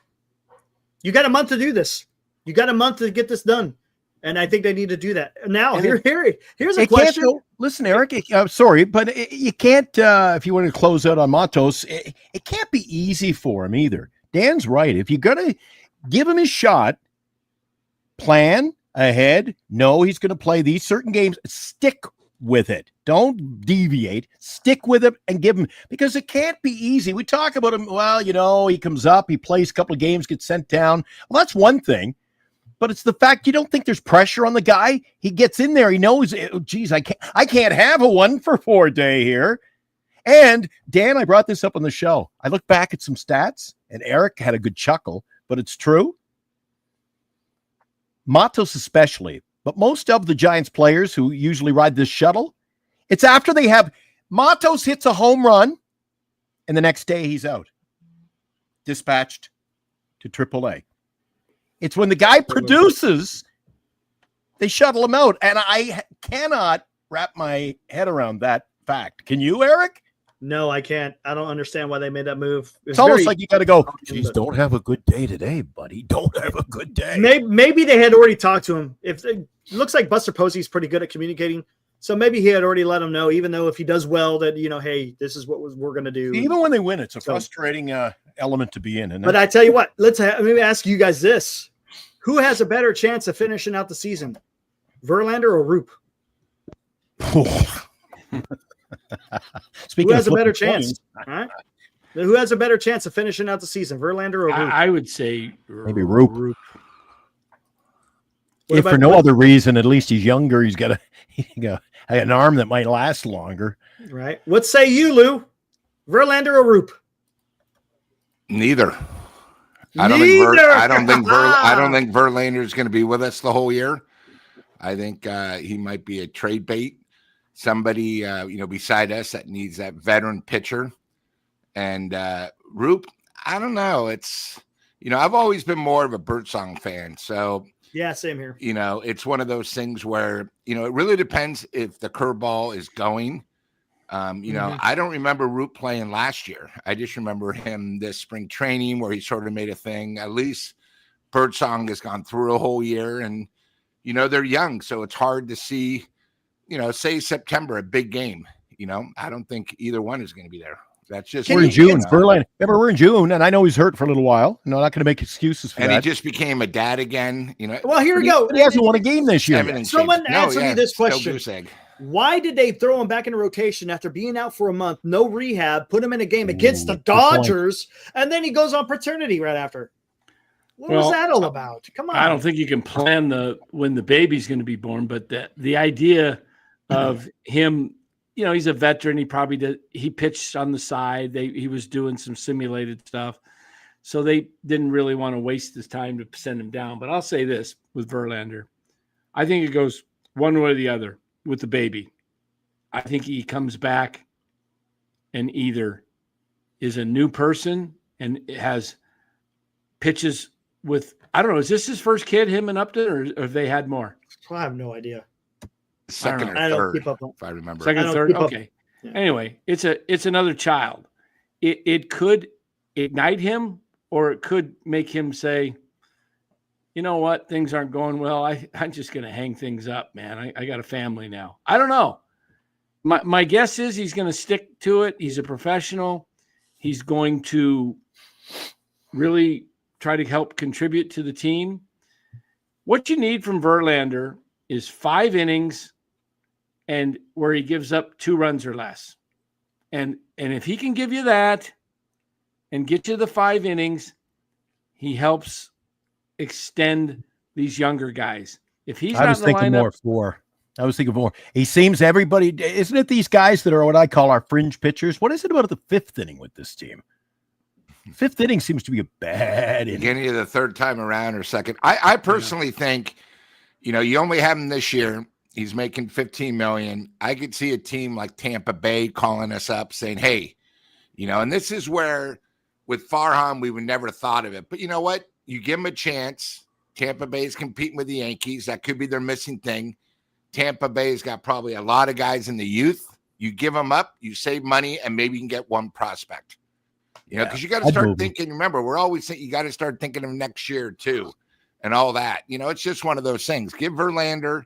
You got a month to do this. You got a month to get this done. And I think they need to do that. Now, here's a question. Listen, Eric, sorry, but you can't, if you want to close out on Matos, it can't be easy for him either. Dan's right. If you're going to give him his shot, plan ahead, know he's going to play these certain games, stick with it. Don't deviate. Stick with it and give him, because it can't be easy. We talk about him, well, he comes up, he plays a couple of games, gets sent down. Well, that's one thing. But it's the fact you don't think there's pressure on the guy. He gets in there. He knows, geez, I can't have a 1-for-4 day here. And Dan, I brought this up on the show. I look back at some stats, and Eric had a good chuckle, but it's true. Matos especially, but most of the Giants players who usually ride this shuttle, it's after they have Matos hits a home run, and the next day he's out, dispatched to AAA. It's when the guy produces, they shuttle him out. And I cannot wrap my head around that fact. Can you, Eric? No, I can't. I don't understand why they made that move. It's almost like you got to go, geez, don't have a good day today, buddy. Don't have a good day. Maybe they had already talked to him. It looks like Buster Posey's pretty good at communicating. So maybe he had already let him know, even though if he does well, that, hey, this is what we're going to do. Even when they win, it's a frustrating element to be in. But I tell you what, let me ask you guys this. Who has a better chance of finishing out the season, Verlander or Roop? Who has a better chance? Right? Who has a better chance of finishing out the season, Verlander or Roop? I would say maybe Roop. If for no other reason, at least he's younger. He's got an arm that might last longer. Right. What say you, Lou? Verlander or Roop? Neither. I don't think Verlander is going to be with us the whole year. I think he might be a trade bait. Somebody, beside us that needs that veteran pitcher. And Roop, I don't know. It's, I've always been more of a Birdsong fan. So yeah, same here. It's one of those things where, it really depends if the curveball is going. I don't remember Roop playing last year. I just remember him this spring training where he sort of made a thing. At least Birdsong has gone through a whole year, and they're young, so it's hard to see. Say September, a big game. I don't think either one is going to be there. That's just we're in June. Verlander. Remember, we're in June, and I know he's hurt for a little while. I'm not going to make excuses for that. And he just became a dad again. Well, here we go. He hasn't won a game this year. Someone answer me this question. Why did they throw him back into rotation after being out for a month, no rehab, put him in a game against the Dodgers, and then he goes on paternity right after? What was that all about? Come on. I don't think you can plan when the baby's going to be born, but the idea of him, he's a veteran. He pitched on the side. He was doing some simulated stuff. So they didn't really want to waste his time to send him down. But I'll say this with Verlander. I think it goes one way or the other with the baby. I think he comes back and either is a new person and has pitches with, I don't know, is this his first kid, him and Upton, or have they had more? I have no idea. Second or I don't third, keep up on, if I remember. Second, third? Okay. Yeah. Anyway, it's another child. It could ignite him, or it could make him say, you know what, things aren't going well. I'm just going to hang things up, man. I got a family now. I don't know. My guess is he's going to stick to it. He's a professional. He's going to really try to help contribute to the team. What you need from Verlander is 5 innings and where he gives up 2 runs or less. And if he can give you that and get you the 5 innings, he helps extend these younger guys. If he's not in the lineup, I was thinking more. He seems everybody, isn't it these guys that are what I call our fringe pitchers? What is it about the 5th inning with this team? 5th inning seems to be a bad inning. Beginning of the third time around or second. I personally think, you only have him this year. He's making $15 million. I could see a team like Tampa Bay calling us up saying, hey, and this is where with Farhan, we would never thought of it. But you know what? You give him a chance. Tampa Bay's competing with the Yankees. That could be their missing thing. Tampa Bay's got probably a lot of guys in the youth. You give them up, you save money, and maybe you can get one prospect. Because you got to start thinking. Remember, we're always saying you got to start thinking of next year too, and all that. It's just one of those things. Give Verlander,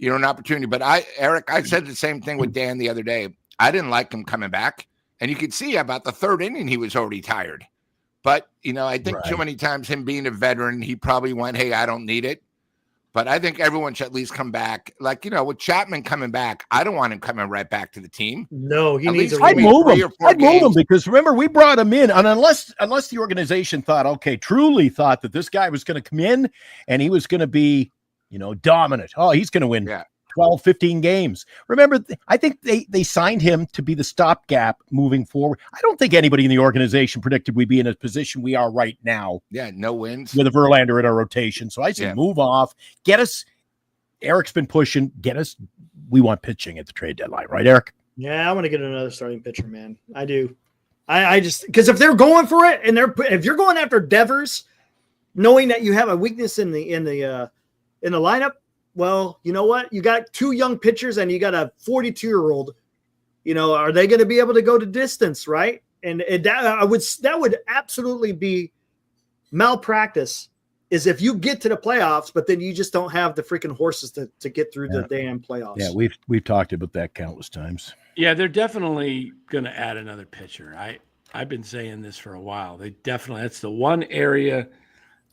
an opportunity. But Eric, I said the same thing with Dan the other day. I didn't like him coming back, and you could see about the 3rd inning he was already tired. But I think too many times him being a veteran, he probably went, "Hey, I don't need it." But I think everyone should at least come back. Like, with Chapman coming back, I don't want him coming right back to the team. No, he needs I'd move him because remember, we brought him in. And unless the organization truly thought that this guy was going to come in and he was going to be, dominant. Oh, he's going to win 12, 15 games. Remember, I think they signed him to be the stopgap moving forward. I don't think anybody in the organization predicted we'd be in a position we are right now. Yeah, no wins. With a Verlander in our rotation. So I said, move off. Get us. Eric's been pushing. Get us. We want pitching at the trade deadline. Right, Eric? Yeah, I want to get another starting pitcher, man. I do. I just, because if they're going for it and if you're going after Devers, knowing that you have a weakness in the lineup, well, you know what? You got 2 young pitchers and you got a 42-year-old. Are they going to be able to go to distance, right? And that would absolutely be malpractice. Is if you get to the playoffs, but then you just don't have the freaking horses to get through the damn playoffs. Yeah, we've talked about that countless times. Yeah, they're definitely going to add another pitcher. I've been saying this for a while. That's the one area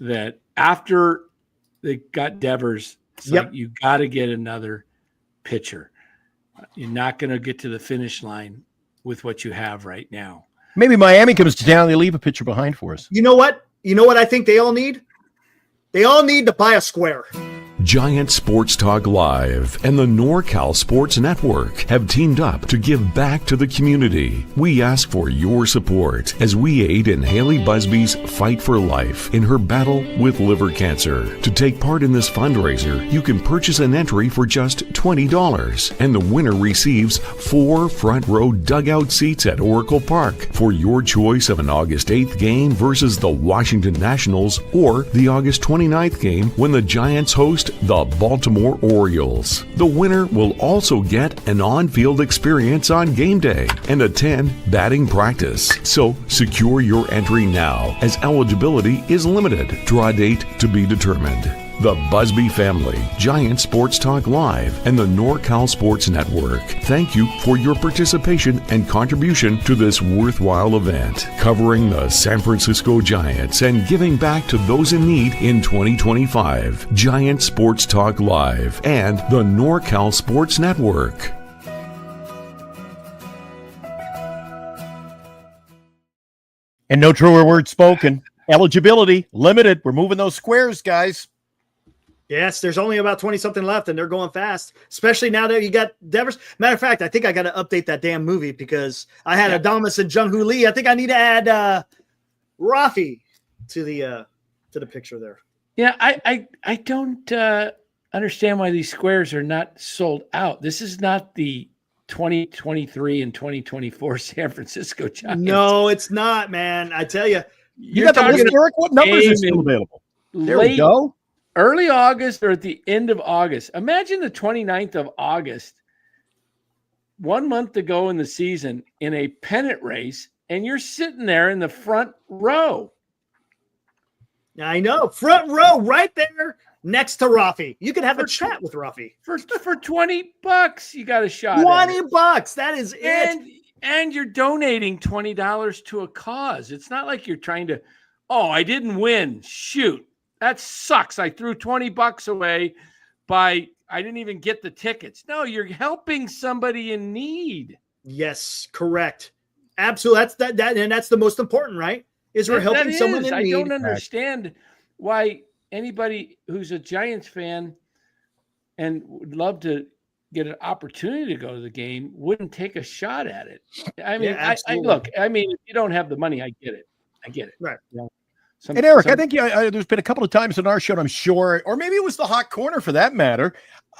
that after they got Devers, like you got to get another pitcher. You're not going to get to the finish line with what you have right now. Maybe Miami comes to town, they leave a pitcher behind for us. You know what? I think they all need? They all need to buy a square. Giant Sports Talk Live and the NorCal Sports Network have teamed up to give back to the community. We ask for your support as we aid in Haley Busby's fight for life in her battle with liver cancer. To take part in this fundraiser, you can purchase an entry for just $20, and the winner receives 4 front row dugout seats at Oracle Park for your choice of an August 8th game versus the Washington Nationals or the August 29th game when the Giants host the Baltimore Orioles. The winner will also get an on-field experience on game day and attend batting practice. So secure your entry now, as eligibility is limited. Draw date to be determined. The Busby family, Giant Sports Talk Live, and the NorCal Sports Network thank you for your participation and contribution to this worthwhile event, covering the San Francisco Giants and giving back to those in need in 2025. Giant Sports Talk Live and the NorCal Sports Network. And no truer word spoken. Eligibility limited. We're moving those squares, guys. Yes, there's only about 20 something left, and they're going fast, especially now that you got Devers. Matter of fact, I think I got to update that damn movie because I had Adamas and Jung Hoo Lee. I think I need to add Rafi to the picture there. Yeah, I don't understand why these squares are not sold out. This is not the 2023 and 2024 San Francisco Giants. No, it's not, man. I tell you. You got the list, Eric? What numbers are still available? There we go. Early August or at the end of August. Imagine the 29th of August, 1 month to go in the season in a pennant race, and you're sitting there in the front row. I know. Front row right there next to Rafi. You could have a chat with Rafi. For $20, you got a shot. $20. That is it. And you're donating $20 to a cause. It's not like you're trying to, I didn't win. Shoot. That sucks. I threw $20 away I didn't even get the tickets. No, you're helping somebody in need. Yes, correct. Absolutely. And that's the most important, right? Is we're helping someone in need. I don't understand why anybody who's a Giants fan and would love to get an opportunity to go to the game wouldn't take a shot at it. I mean, if you don't have the money, I get it. Right. You know? And Eric, I think there's been a couple of times in our show, I'm sure, or maybe it was the hot corner for that matter.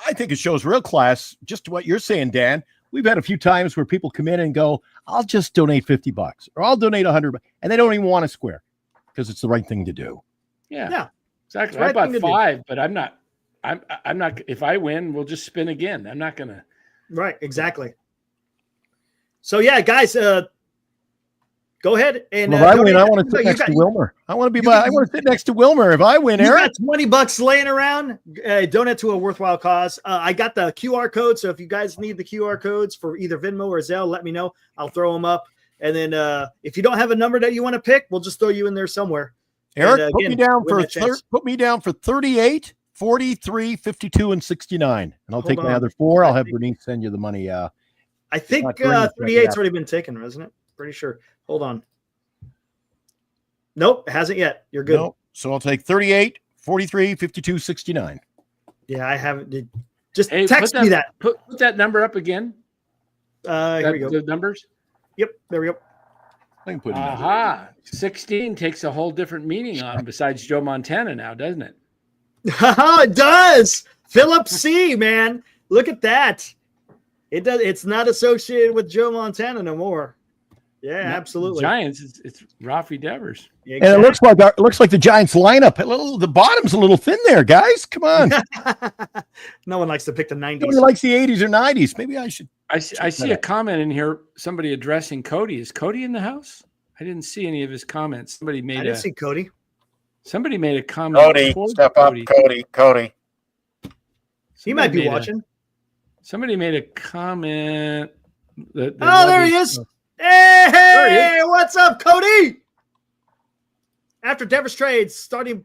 I think it shows real class. Just what you're saying, Dan. We've had a few times where people come in and go, "I'll just donate $50 or I'll donate $100," and they don't even want a square because it's the right thing to do. Yeah, exactly. I bought 5, but I'm not. If I win, we'll just spin again. I'm not gonna. Right. Exactly. So yeah, guys. Go ahead and if I win, I want to sit next to Wilmer. I want to sit next to Wilmer. If I win, Eric, got $20 laying around. Donate to a worthwhile cause. I got the QR code, so if you guys need the QR codes for either Venmo or Zelle, let me know. I'll throw them up. And then if you don't have a number that you want to pick, we'll just throw you in there somewhere. Eric, put me down for 38, 43, 52, and 69, and I'll take my other 4. I'll have Bernice send you the money. I think 38's already been taken, hasn't it? Pretty sure. Hold on. Nope, it hasn't yet. You're good. Nope. So I'll take 38, 43, 52, 69. Yeah, I haven't. Just text me that. Put that number up again. Here we go. The numbers? Yep, there we go. I can put it 16 takes a whole different meaning on besides Joe Montana now, doesn't it? It does. Philip C, man. Look at that. It does. It's not associated with Joe Montana no more. Yeah, absolutely. Giants, it's Raphael Devers. Yeah, exactly. And it looks like the Giants lineup. The bottom's a little thin there, guys. Come on. No one likes to pick the 90s. Nobody likes the 80s or 90s. Maybe I should. I see a comment in here. Somebody addressing Cody. Is Cody in the house? I didn't see any of his comments. I didn't see Cody. Somebody made a comment. Cody, step up, Cody. He might be watching. Somebody made a comment. There he is. Hey, what's up, Cody? After Devers trades, starting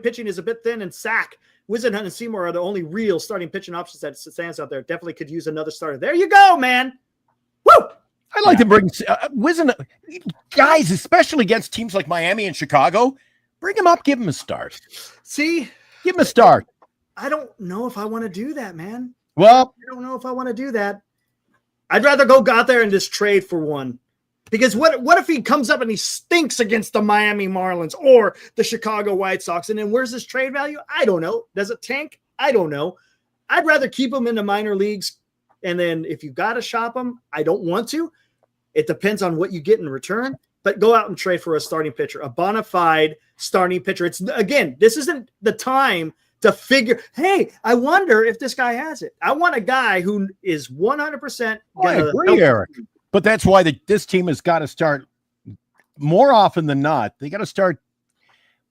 pitching is a bit thin, and Sack, Wisenhunt, and Seymour are the only real starting pitching options that stands out there. Definitely could use another starter. There you go, man. Woo! I'd like to bring Wisenhunt, guys, especially against teams like Miami and Chicago. Bring him up, give him a start. See? Give him a start. I don't know if I want to do that, man. Well, I don't know if I want to do that. I'd rather go out there and just trade for one. Because what if he comes up and he stinks against the Miami Marlins or the Chicago White Sox? And then where's his trade value? I don't know. Does it tank? I don't know. I'd rather keep him in the minor leagues. And then if you got to shop him, I don't want to. It depends on what you get in return. But go out and trade for a starting pitcher, a bona fide starting pitcher. This isn't the time to figure, hey, I wonder if this guy has it. I want a guy who is 100%. I agree, Eric. But that's why this team has got to start more often than not. They got to start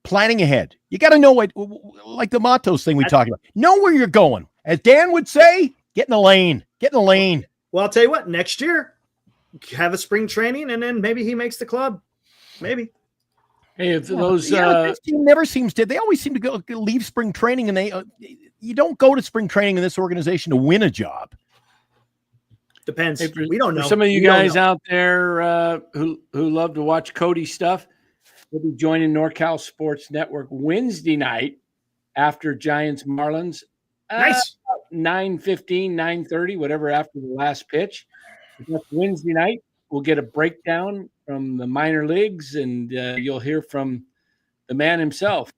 planning ahead. You got to know what, like the Matos thing we talked about. Know where you're going. As Dan would say, get in the lane. Get in the lane. Well, I'll tell you what, next year, have a spring training, and then maybe he makes the club. Maybe. Hey, if those this team never seems to. They always seem to leave spring training, and you don't go to spring training in this organization to win a job. Depends. Hey, we don't know. For some of you guys out there who love to watch Cody stuff, We'll be joining NorCal Sports Network Wednesday night after Giants Marlins. Nice. 9:15, 9:30, whatever after the last pitch. That's Wednesday night. We'll get a breakdown from the minor leagues, and you'll hear from the man himself,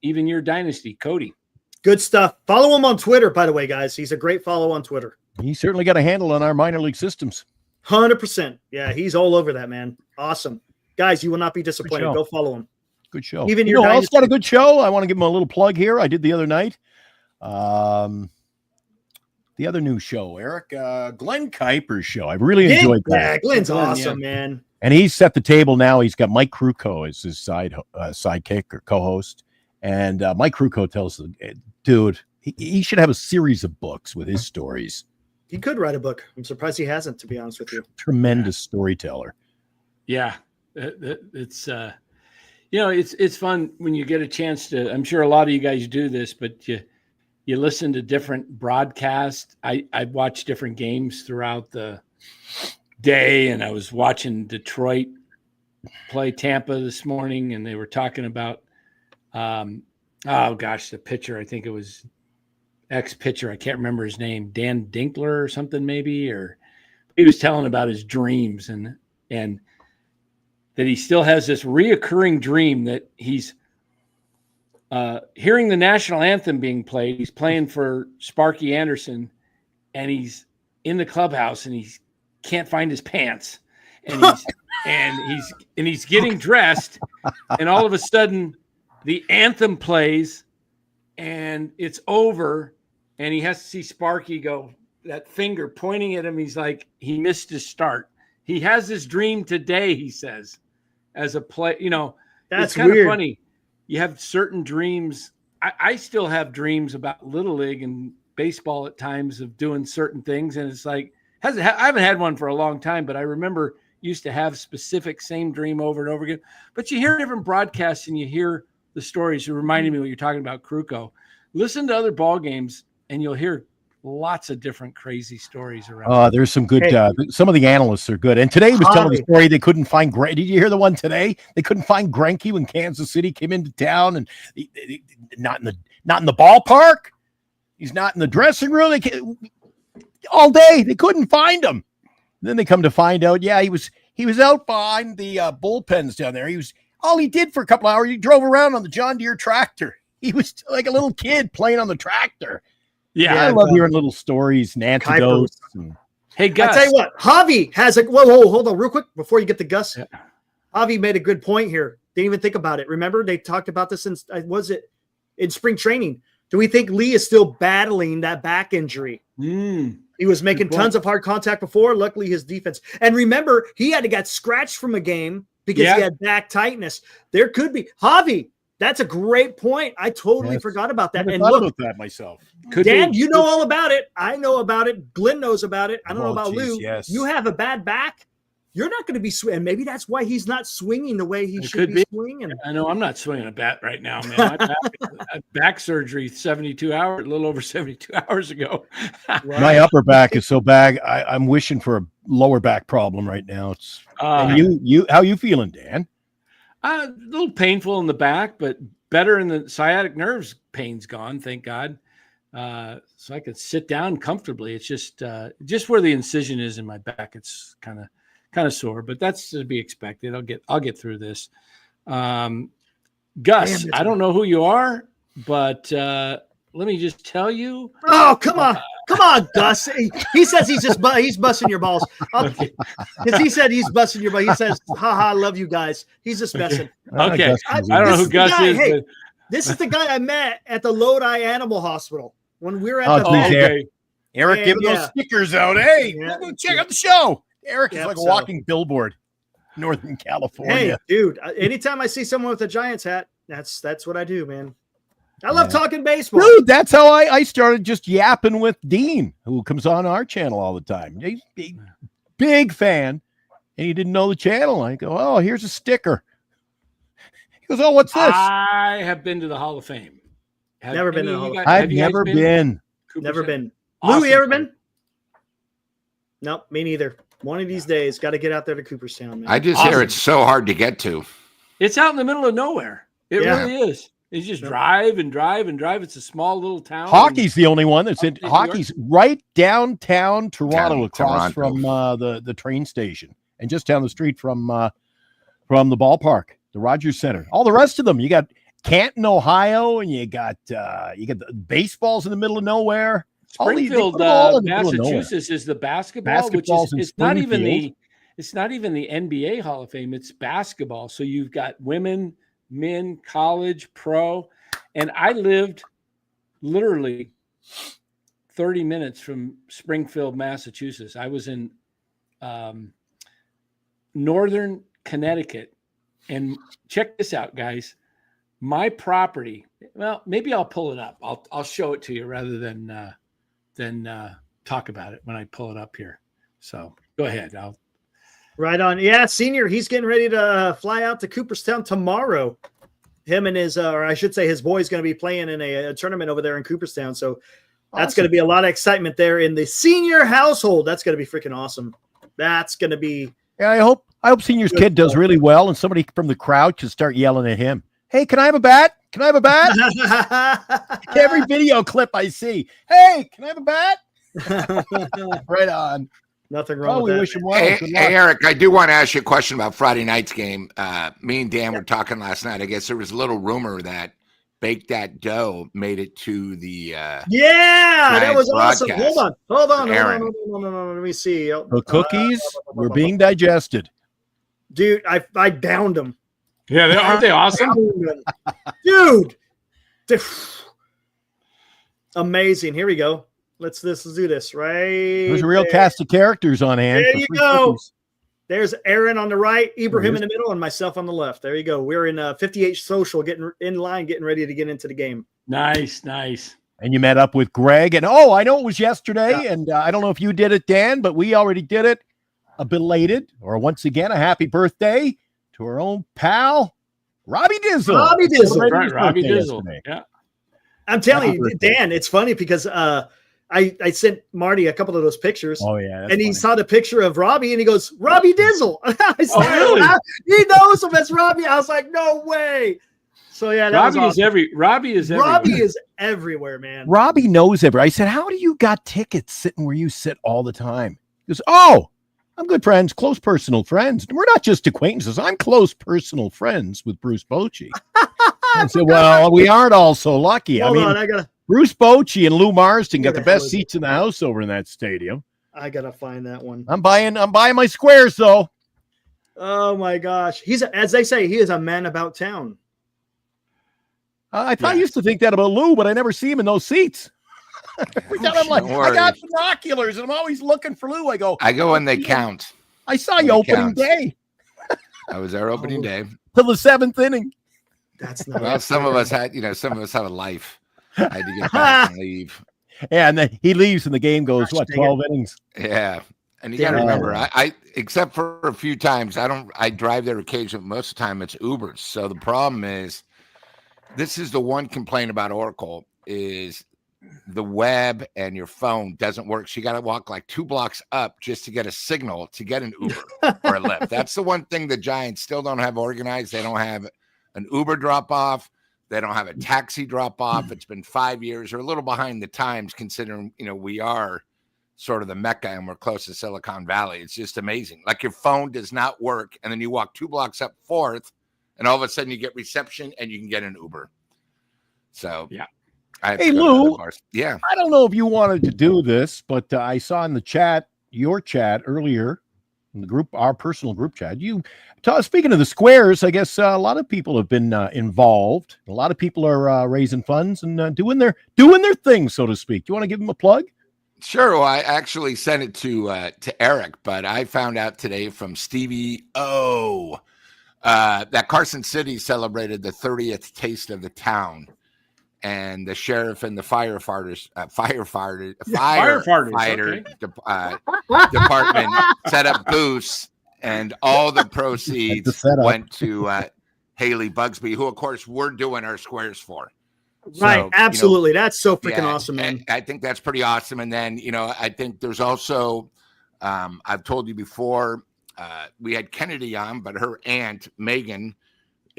even your dynasty, Cody. Good stuff. Follow him on Twitter, by the way, guys. He's a great follow on Twitter. He certainly got a handle on our minor league systems. 100%. Yeah, he's all over that, man. Awesome. Guys, you will not be disappointed. Go follow him. Good show. Even you know, else got a good show. I want to give him a little plug here. I did the other night. The other new show, Eric, Glenn Kuiper's show. I really enjoyed that. Yeah, Glenn's awesome, man. And he's set the table now. He's got Mike Krukow as his sidekick or co-host. And Mike Krukow tells the dude, he should have a series of books with his stories. He could write a book. I'm surprised he hasn't, to be honest with you. Tremendous storyteller. Yeah. It's it's fun when you get a chance to, I'm sure a lot of you guys do this, but you listen to different broadcasts. I watch different games throughout the day, and I was watching Detroit play Tampa this morning, and they were talking about, the pitcher, I think it was ex-pitcher, I can't remember his name, Dan Dinkler or something maybe, or he was telling about his dreams and that he still has this reoccurring dream that he's hearing the national anthem being played. He's playing for Sparky Anderson, and he's in the clubhouse, and he can't find his pants, and he's getting dressed, and all of a sudden the anthem plays, and it's over, and he has to see Sparky go, that finger pointing at him. He's like, he missed his start. He has this dream today, he says, as a play. That's it's kind weird. of funny. You have certain dreams. I still have dreams about Little League and baseball at times of doing certain things. And it's like, I haven't had one for a long time, but I remember used to have specific same dream over and over again. But you hear different broadcasts and you hear the stories. You're reminding me what you're talking about, Krukow. Listen to other ball games and you'll hear lots of different crazy stories around. There's some good, some of the analysts are good. And today he was telling the story they couldn't find Did you hear the one today? They couldn't find Greinke when Kansas City came into town, and not in the ballpark. He's not in the dressing room. All day they couldn't find him. Then they come to find out, he was out behind the bullpens down there. All he did for a couple hours, he drove around on the John Deere tractor. He was like a little kid playing on the tractor. Yeah, I love hearing little stories and anecdotes. Hey, Gus. I tell you what, Javi has whoa, hold on real quick before you get to Gus. Yeah. Javi made a good point here. Didn't even think about it. Remember, they talked about this in spring training. Do we think Lee is still battling that back injury? He was making tons of hard contact before. Luckily, his defense. And remember, he had to get scratched from a game because he had back tightness. There could be. Javi, that's a great point. I totally forgot about that. I thought about that myself. Dan, you know all about it. I know about it. Glenn knows about it. I don't know about Lou. Yes. You have a bad back. You're not going to be swinging. Maybe that's why he's not swinging the way he should be swinging. I know I'm not swinging a bat right now, man. My back surgery 72 hours, a little over 72 hours ago. My upper back is so bad. I'm wishing for a lower back problem right now. It's and you how you feeling, Dan? A little painful in the back, but better in the sciatic nerves. Pain's gone, thank God. So I could sit down comfortably. It's just where the incision is in my back. It's kind of sore, but that's to be expected. I'll get through this. Gus, I don't know who you are, but let me just tell you. Oh, come on, Gus. He says he's busting your balls. Because he said he's busting your balls. He says, "Ha, love you guys." He's just messing. Okay, I don't know who Gus is. Hey, this is the guy I met at the Lodi Animal Hospital when we were at the vet. Eric giving those stickers out. Hey, go check out the show. Eric is like a walking billboard, Northern California. Hey, dude, anytime I see someone with a Giants hat, that's what I do, man. I love talking baseball. Dude, that's how I started just yapping with Dean, who comes on our channel all the time. He's a big fan, and he didn't know the channel. I go, oh, here's a sticker. He goes, oh, what's this? I have been to the Hall of Fame. Never been to the Hall of Fame. I've never been. Never been. Awesome. Lou, you ever been? Nope, me neither. One of these days, got to get out there to Cooperstown, man. I just hear it's so hard to get to. It's out in the middle of nowhere. It Yeah. really is. You just drive and drive and drive. It's a small little town. Hockey's the only one that's in. upstate New Hockey's right downtown Toronto, across Toronto. from the train station, and just down the street from the ballpark, the Rogers Center. All the rest of them, you got Canton, Ohio, and you got the baseball's in the middle of nowhere. Springfield, Massachusetts is the basketball, which is it's not even the NBA Hall of Fame. It's basketball. So you've got women, men, college, pro, and I lived literally 30 minutes from Springfield, Massachusetts. I was in northern Connecticut, and check this out, guys. My property. Well, maybe I'll pull it up. I'll show it to you rather than talk about it when I pull it up here. So go ahead. Right on. Yeah, Senior, he's getting ready to fly out to Cooperstown tomorrow. Him and his, or I should say his boy's going to be playing in a tournament over there in Cooperstown. So that's going to be a lot of excitement there in the Senior household. That's going to be freaking awesome. That's going to be. Yeah, I hope Senior's kid does really well, and somebody from the crowd can start yelling at him. Hey, can I have a bat? Can I have a bat? Every video clip I see. Hey, can I have a bat? Right on. Nothing wrong with we that. wish him well. Hey, Eric, I do want to ask you a question about Friday night's game. Me and Dan were talking last night. I guess there was a little rumor that Bake That Dough made it to the that was awesome. broadcast. Hold on. Aaron. No. Let me see. The cookies were being digested. Dude, I downed them. Yeah, aren't they awesome? Dude. Amazing. Here we go. Let's do this right. There's a real cast of characters on hand. There you go. There's Aaron on the right, Ibrahim in the middle, and myself on the left. There you go. We're in 58 social, getting in line, getting ready to get into the game. Nice. And you met up with Greg, and I know it was yesterday, and I don't know if you did it, Dan, but we already did it. A belated, or once again, a happy birthday to our own pal, Robbie Dizzle. Right, Robbie Dizzle. Yeah. I'm telling you, Dan, it's funny because I sent Marty a couple of those pictures. Oh, yeah. And he saw the picture of Robbie and he goes, Robbie Dizzle. I said, really? He knows him as Robbie. I was like, no way. So, yeah, Robbie is everywhere. Robbie is everywhere, man. Robbie knows everywhere. I said, how do you got tickets sitting where you sit all the time? He goes, I'm good friends, close personal friends. We're not just acquaintances. I'm close personal friends with Bruce Bochy. I said, well, we aren't all so lucky. Hold on, Bruce Bochy and Lou Marston got the best seats in the house over in that stadium. I gotta find that one. I'm buying my squares though. Oh my gosh, he's as they say, he is a man about town. I used to think that about Lou, but I never see him in those seats. Every time I'm like, I got binoculars and I'm always looking for Lou. I go when they count. I saw you opening day. I was there opening day till the 7th inning. That's not. Well, some of us have a life. I had to get back and leave. Yeah, and then he leaves and the game goes 12 innings. Yeah. And you got to remember, I except for a few times, I drive there occasionally. Most of the time it's Ubers. So the problem is, this is the one complaint about Oracle is the web and your phone doesn't work. So you got to walk like 2 blocks up just to get a signal to get an Uber or a Lyft. That's the one thing the Giants still don't have organized. They don't have an Uber drop off. They don't have a taxi drop off. It's been 5 years. They're a little behind the times considering, we are sort of the Mecca and we're close to Silicon Valley. It's just amazing. Like your phone does not work. And then you walk 2 blocks up 4th and all of a sudden you get reception and you can get an Uber. So, yeah. Hey, Lou. Yeah. I don't know if you wanted to do this, but I saw in the chat, your chat earlier in the group, our personal group chat, speaking of the squares, I guess a lot of people have been involved. A lot of people are raising funds and doing their thing, so to speak. Do you want to give them a plug? Sure. Well, I actually sent it to Eric, but I found out today from Stevie O that Carson City celebrated the 30th Taste of the Town. And the sheriff and the firefighter department set up booths, and all the proceeds went to Haley Bugsby, who, of course, we're doing our squares for. Right, so, absolutely. That's so freaking awesome, man. I think that's pretty awesome. And then, I think there's also, I've told you before, we had Kennedy on, but her aunt, Megan,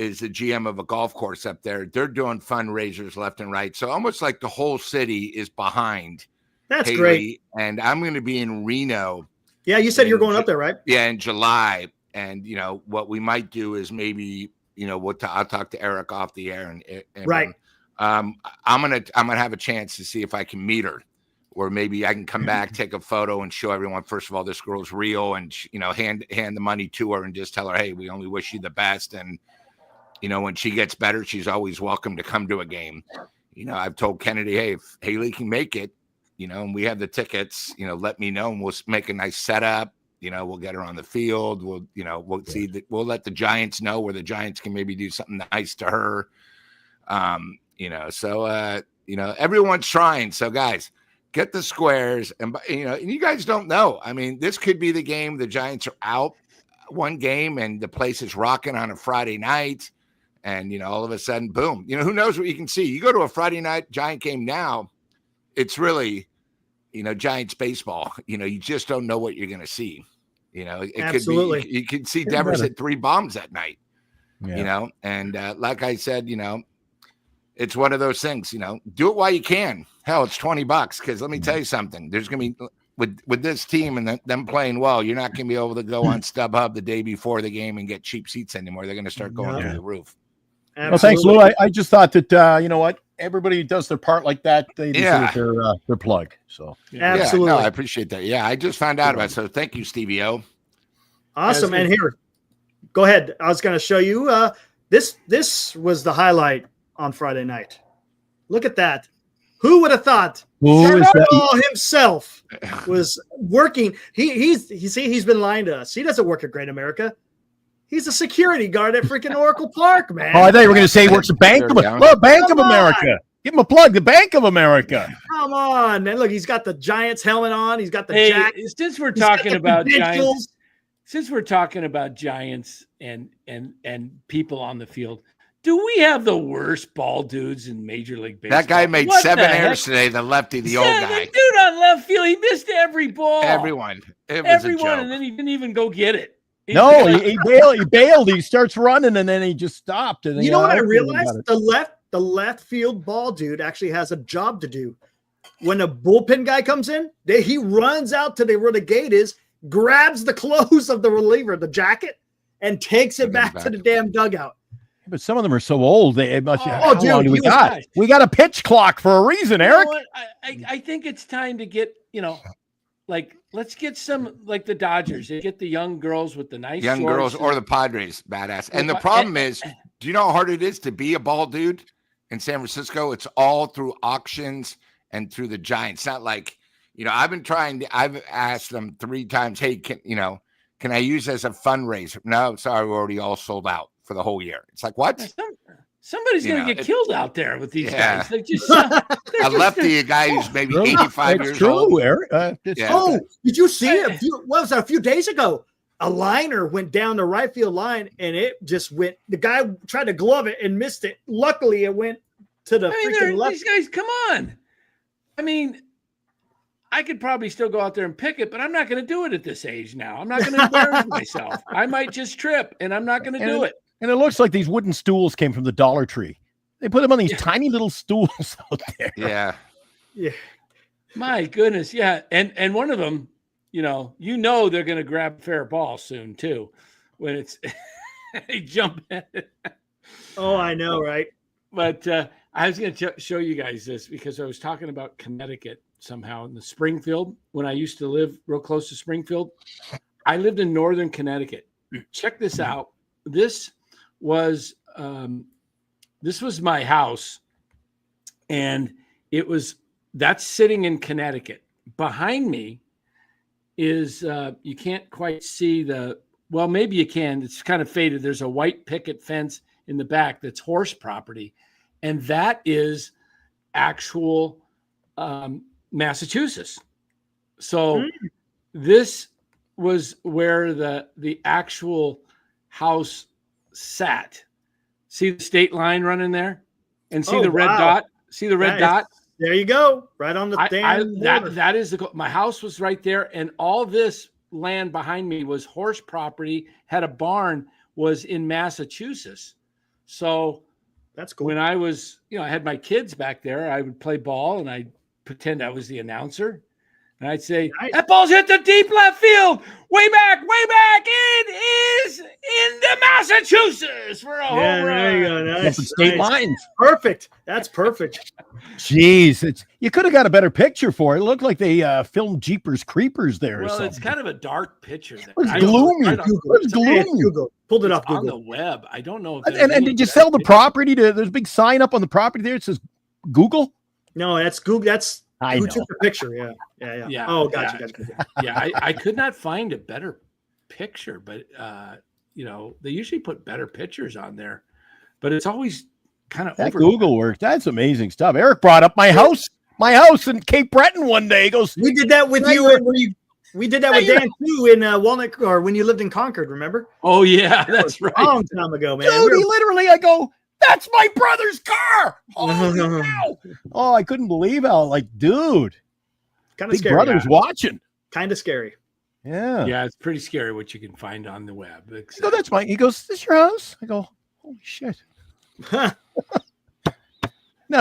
is the GM of a golf course up there. They're doing fundraisers left and right. So almost like the whole city is behind. That's Haley, great. And I'm going to be in Reno. Yeah, you said you're going up there, right? Yeah, in July. And, what we might do is maybe, I'll talk to Eric off the air. And right. I'm gonna have a chance to see if I can meet her, or maybe I can come back, take a photo, and show everyone. First of all, this girl's real, and hand the money to her, and just tell her, hey, we only wish you the best. And when she gets better, she's always welcome to come to a game. I've told Kennedy, hey, if Haley can make it, and we have the tickets, let me know, and we'll make a nice setup. We'll get her on the field. We'll see that. We'll let the Giants know where the Giants can maybe do something nice to her. Everyone's trying. So guys, get the squares, and you guys don't know. I mean, this could be the game. The Giants are out one game and the place is rocking on a Friday night. And, all of a sudden, boom, who knows what you can see. You go to a Friday night Giant game now, it's really, Giants baseball. You just don't know what you're going to see. It Absolutely. Could be, you could see Devers hit 3 bombs that night, Yeah. And like I said, it's one of those things, do it while you can. Hell, it's $20 because let me tell you something. There's going to be with this team and them playing well, you're not going to be able to go on StubHub the day before the game and get cheap seats anymore. They're going to start going through the roof. Well, thanks, Lou. I just thought that, you know what? Everybody does their part like that. They deserve their plug. So absolutely. Yeah, no, I appreciate that. Yeah, I just found out about it. So thank you, Stevie O. Awesome. And here, go ahead. I was going to show you this was the highlight on Friday night. Look at that. Who would have thought Charles himself was working? He's been lying to us. He doesn't work at Great America. He's a security guard at freaking Oracle Park, man. Oh, I thought you were going to say he works at Bank of America. Give him a plug. The Bank of America. Come on, man. Look, he's got the Giants helmet on. He's got the jacket. Since we're talking about Giants, and people on the field, do we have the worst ball dudes in Major League Baseball? That guy made 7 errors today, the lefty, the old guy. The dude on left field, he missed every ball. Everyone. It was a joke. And then he didn't even go get it. He bailed. He starts running, and then he just stopped. And you know what I realized? The left field ball dude actually has a job to do. When a bullpen guy comes in, he runs out to where the gate is, grabs the clothes of the reliever, the jacket, and takes it back to the damn dugout. But some of them are so old. How dude, long do we got? Nice. We got a pitch clock for a reason, Eric. You know what? I think it's time to get, let's get some, like the Dodgers. They get the young girls with the nice young girls, or the Padres, badass. And the problem is, do you know how hard it is to be a ball dude in San Francisco? It's all through auctions and through the Giants. Not like, I've asked them 3 times, hey, can I use as a fundraiser? No, sorry, we're already all sold out for the whole year. It's like, what? Somebody's going to get killed out there with these guys. Like a lefty, a guy who's maybe 85 years old. Eric. Did you see it? A few days ago, a liner went down the right field line, and it just went. The guy tried to glove it and missed it. Luckily, it went to the freaking left. These guys, come on. I mean, I could probably still go out there and pick it, but I'm not going to do it at this age now. I'm not going to embarrass myself. I might just trip, and I'm not going to do it. And it looks like these wooden stools came from the Dollar Tree. They put them on these tiny little stools out there. Yeah. My goodness, yeah. And one of them, they're going to grab fair ball soon too, when it's they jump at it. Oh, I know, right? But I was going to show you guys this because I was talking about Connecticut somehow in the Springfield when I used to live real close to Springfield. I lived in northern Connecticut. Check this out. This was my house, and that's sitting in Connecticut. Behind me is you can't quite see maybe you can. It's kind of faded. There's a white picket fence in the back that's horse property, and that is actual Massachusetts. So this was where the actual house sat. See the state line running there, and see the red dot. See the red dot. There you go, right on the that is my house was right there, and all this land behind me was horse property. Had a barn, was in Massachusetts. So That's cool. when I was, I had my kids back there, I would play ball and I'd pretend I was the announcer. And I'd say, Nice. that ball's hit the deep left field. Way back. It is into Massachusetts for a home run. There you go. Nice. State lines. Perfect. That's perfect. Jeez, you could have got a better picture for it. It looked like they filmed Jeepers Creepers there. Well, or it's kind of a dark picture. There. It's gloomy. It's gloomy. Google. Pulled it up. on Google. the web. I don't know. And did you sell the property? There's a big sign up on the property there. It says Google. No, that's Google. That's I who know. took the picture. Yeah. Oh, gotcha. Yeah, I could not find a better picture, but they usually put better pictures on there, but it's always kind of That Google work. That's amazing stuff. Eric brought up my house in Cape Breton one day. He goes, We did that with you. We did that with Dan too in Walnut, or when you lived in Concord. Remember? Oh yeah, that's right. A long time ago, man. dude, he literally, I go, that's my brother's car. Holy cow. Oh, I couldn't believe how, dude, Kind of big scary. brother's watching. Kind of scary. Yeah. Yeah, it's pretty scary what you can find on the web. I go, that's he goes, is this your house? I go, holy shit. Not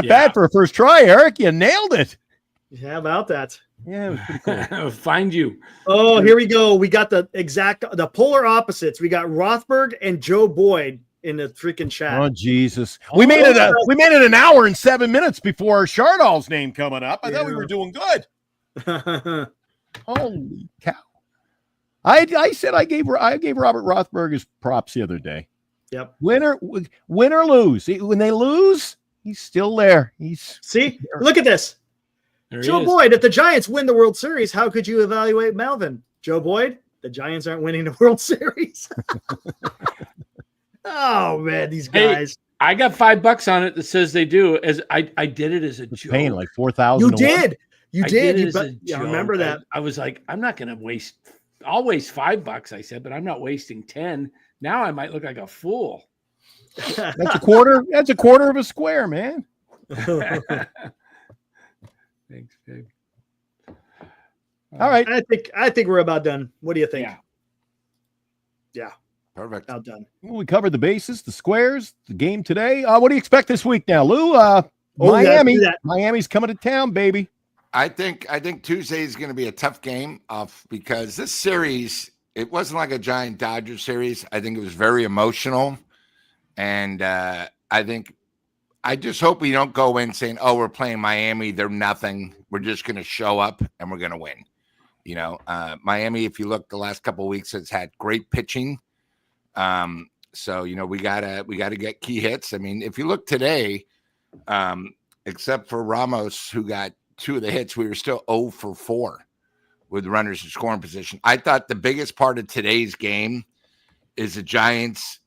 bad for a first try, Eric. You nailed it. How about that? Yeah, it was pretty cool. Find you. Oh, here we go. We got the polar opposites. We got Rothberg and Joe Boyd in the freaking chat. Oh Jesus! We made it an hour and 7 minutes before Chardall's name coming up. I thought we were doing good. Holy cow! I said I gave Robert Rothberg his props the other day. Yep. Win or lose. When they lose, he's still there. See, look at this. Joe Boyd, if the Giants win the World Series, how could you evaluate Melvin? Joe Boyd, the Giants aren't winning the World Series. Oh man, these guys. Hey, I got $5 on it that says they do. As I did it as a joke. Paying like $4,000. You did. You I did. it I remember that. I was like, I'm not going to waste. I'll waste $5. I said, but I'm not wasting 10. Now I might look like a fool. That's a quarter. That's a quarter of a square, man. Thanks, babe. All right. I think we're about done. What do you think? Yeah. Perfect. About done. Well, we covered the bases, the squares, the game today. What do you expect this week now, Lou? Miami. Miami's coming to town, baby. I think Tuesday is going to be a tough game because this series, it wasn't like a Giant Dodgers series. I think it was very emotional. And I just hope we don't go in saying, oh, we're playing Miami. They're nothing. We're just going to show up and we're going to win. Miami, if you look the last couple of weeks, has had great pitching. So, we gotta get key hits. I mean, if you look today, except for Ramos, who got 2 of the hits, we were still 0 for 4 with runners in scoring position. I thought the biggest part of today's game is the Giants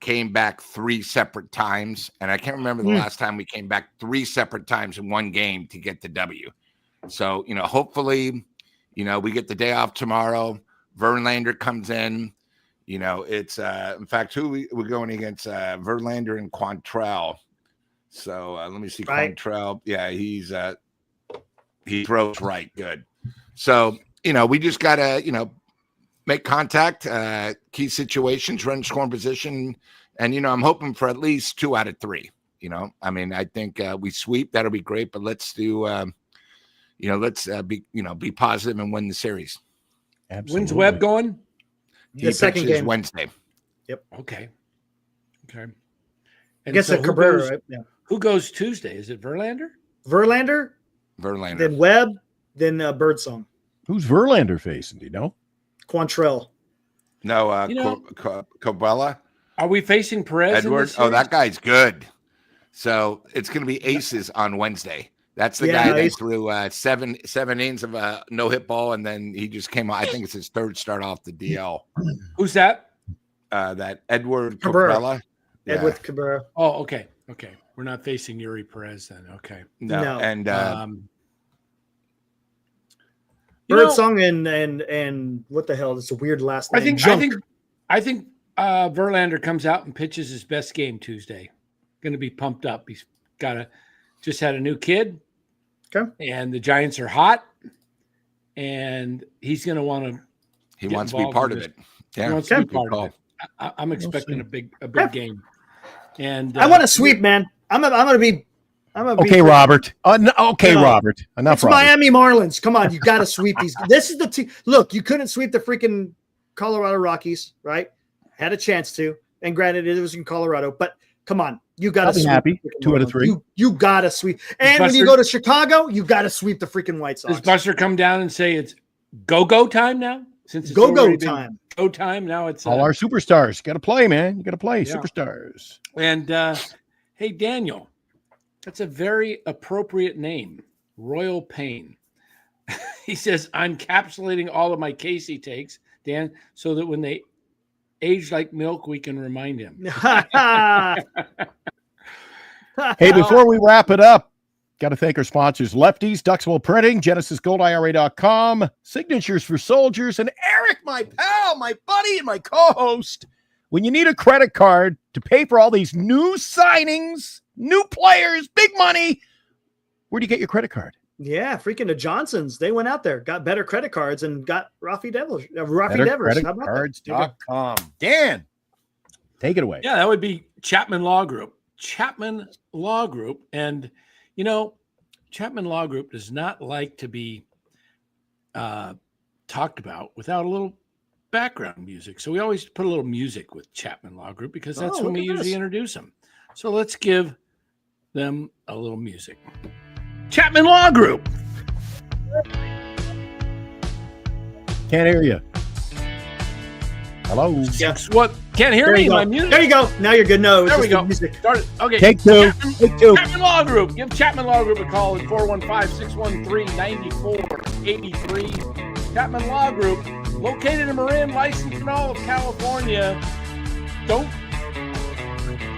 came back 3 separate times. And I can't remember the last time we came back 3 separate times in one game to get the W. So, hopefully, we get the day off tomorrow. Verlander comes in. It's in fact, who we're going against Verlander and Quantrill. So let me see. Right. Quantrill. Yeah, he throws right good. So, we just got to, make contact, key situations, run scoring position. And, I'm hoping for at least 2 out of 3. I think we sweep. That'll be great. But let's do, let's be positive and win the series. Absolutely. When's Webb going? The second game Wednesday. Yep. Okay. And I guess so Cabrera, right? Yeah. Who goes Tuesday? Is it Verlander? Verlander. Then Webb. Then Birdsong. Who's Verlander facing? Do you know? Quantrill. No, Cabela. Are we facing Perez? Edwards? Oh, that guy's good. So it's going to be aces on Wednesday. That's the guy that threw 7 innings of a no-hit ball, and then he just came out. I think it's his 3rd start off the DL. Who's that? That Edward Cabrera. Yeah. Edward Cabrera. Oh, okay. We're not facing Yuri Perez then. Okay. No. And Birdsong and what the hell? It's a weird last name. I think Verlander comes out and pitches his best game Tuesday. Going to be pumped up. He's just had a new kid. Okay. And the Giants are hot. And he's going to want to. He wants to be part of it. Yeah. He wants to be part of it. I'm expecting a big game. And I want to sweep, man. I'm gonna be. Okay, Robert. Okay, Robert. Enough. It's Robert. Miami Marlins. Come on, you got to sweep these. This is the team. Look, you couldn't sweep the freaking Colorado Rockies, right? Had a chance to, and granted, it was in Colorado, but come on, you got to sweep. Happy. 2 out of 3. You got to sweep. And when you go to Chicago, you got to sweep the freaking White Sox. Does Buster come down and say it's go time now? Since it's go time. Go time. Now it's all our superstars. Got to play, man. You got to play, yeah. Superstars. And hey, Daniel, that's a very appropriate name, Royal Pain. He says, I'm encapsulating all of my Casey takes, Dan, so that when they age like milk, we can remind him. Hey, before we wrap it up, got to thank our sponsors, Lefties, Duxwell Printing, GenesisGoldIRA.com, Signatures for Soldiers, and Eric, my pal, my buddy, and my co-host. When you need a credit card to pay for all these new signings, new players, big money, where do you get your credit card? Yeah, freaking the Johnsons. They went out there, got better credit cards, and got Raphael Devers. BetterCreditCards.com. Dan, take it away. Yeah, that would be Chapman Law Group. Chapman Law Group. And, you know, Chapman Law Group does not like to be talked about without a little background music. So we always put a little music with Chapman Law Group because that's when we usually introduce them. So let's give them a little music. Chapman Law Group. Can't hear you. Hello. Yes. What? Can't hear me? My music. There you go. Now you're good. No, there we go. Music. Start it. Okay. Take two. Chapman Law Group. Give Chapman Law Group a call at 415-613-9483. Chapman Law Group, located in Marin, licensed in all of California. Don't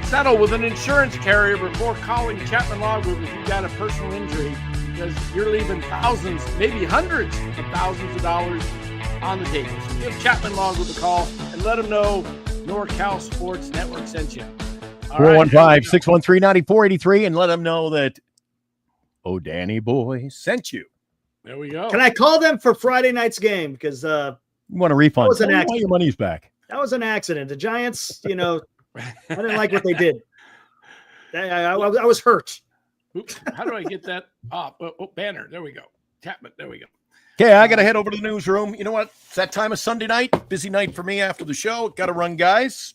settle with an insurance carrier before calling Chapman Law Group if you've got a personal injury, because you're leaving thousands, maybe hundreds of thousands of dollars on the table. So give Chapman Law Group a call and let them know NorCal Sports Network sent you. 415-613-9483 and let them know that Danny boy sent you. There we go. Can I call them for Friday night's game? Because you want a refund. Was an accident. Your money's back. That was an accident. The Giants, I didn't like what they did. I was hurt. Oops, how do I get that off? Banner. There we go. Chapman. There we go. Okay, I got to head over to the newsroom. You know what? It's that time of Sunday night. Busy night for me after the show. Got to run, guys.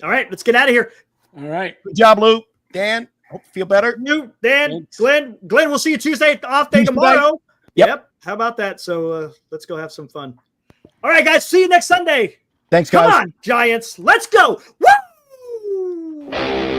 All right, let's get out of here. All right. Good job, Lou. Dan, hope you feel better. You, Dan, Glenn, we'll see you Tuesday, off day tomorrow. Yep. How about that? So let's go have some fun. All right, guys. See you next Sunday. Thanks, guys. Come on, Giants. Let's go. Woo!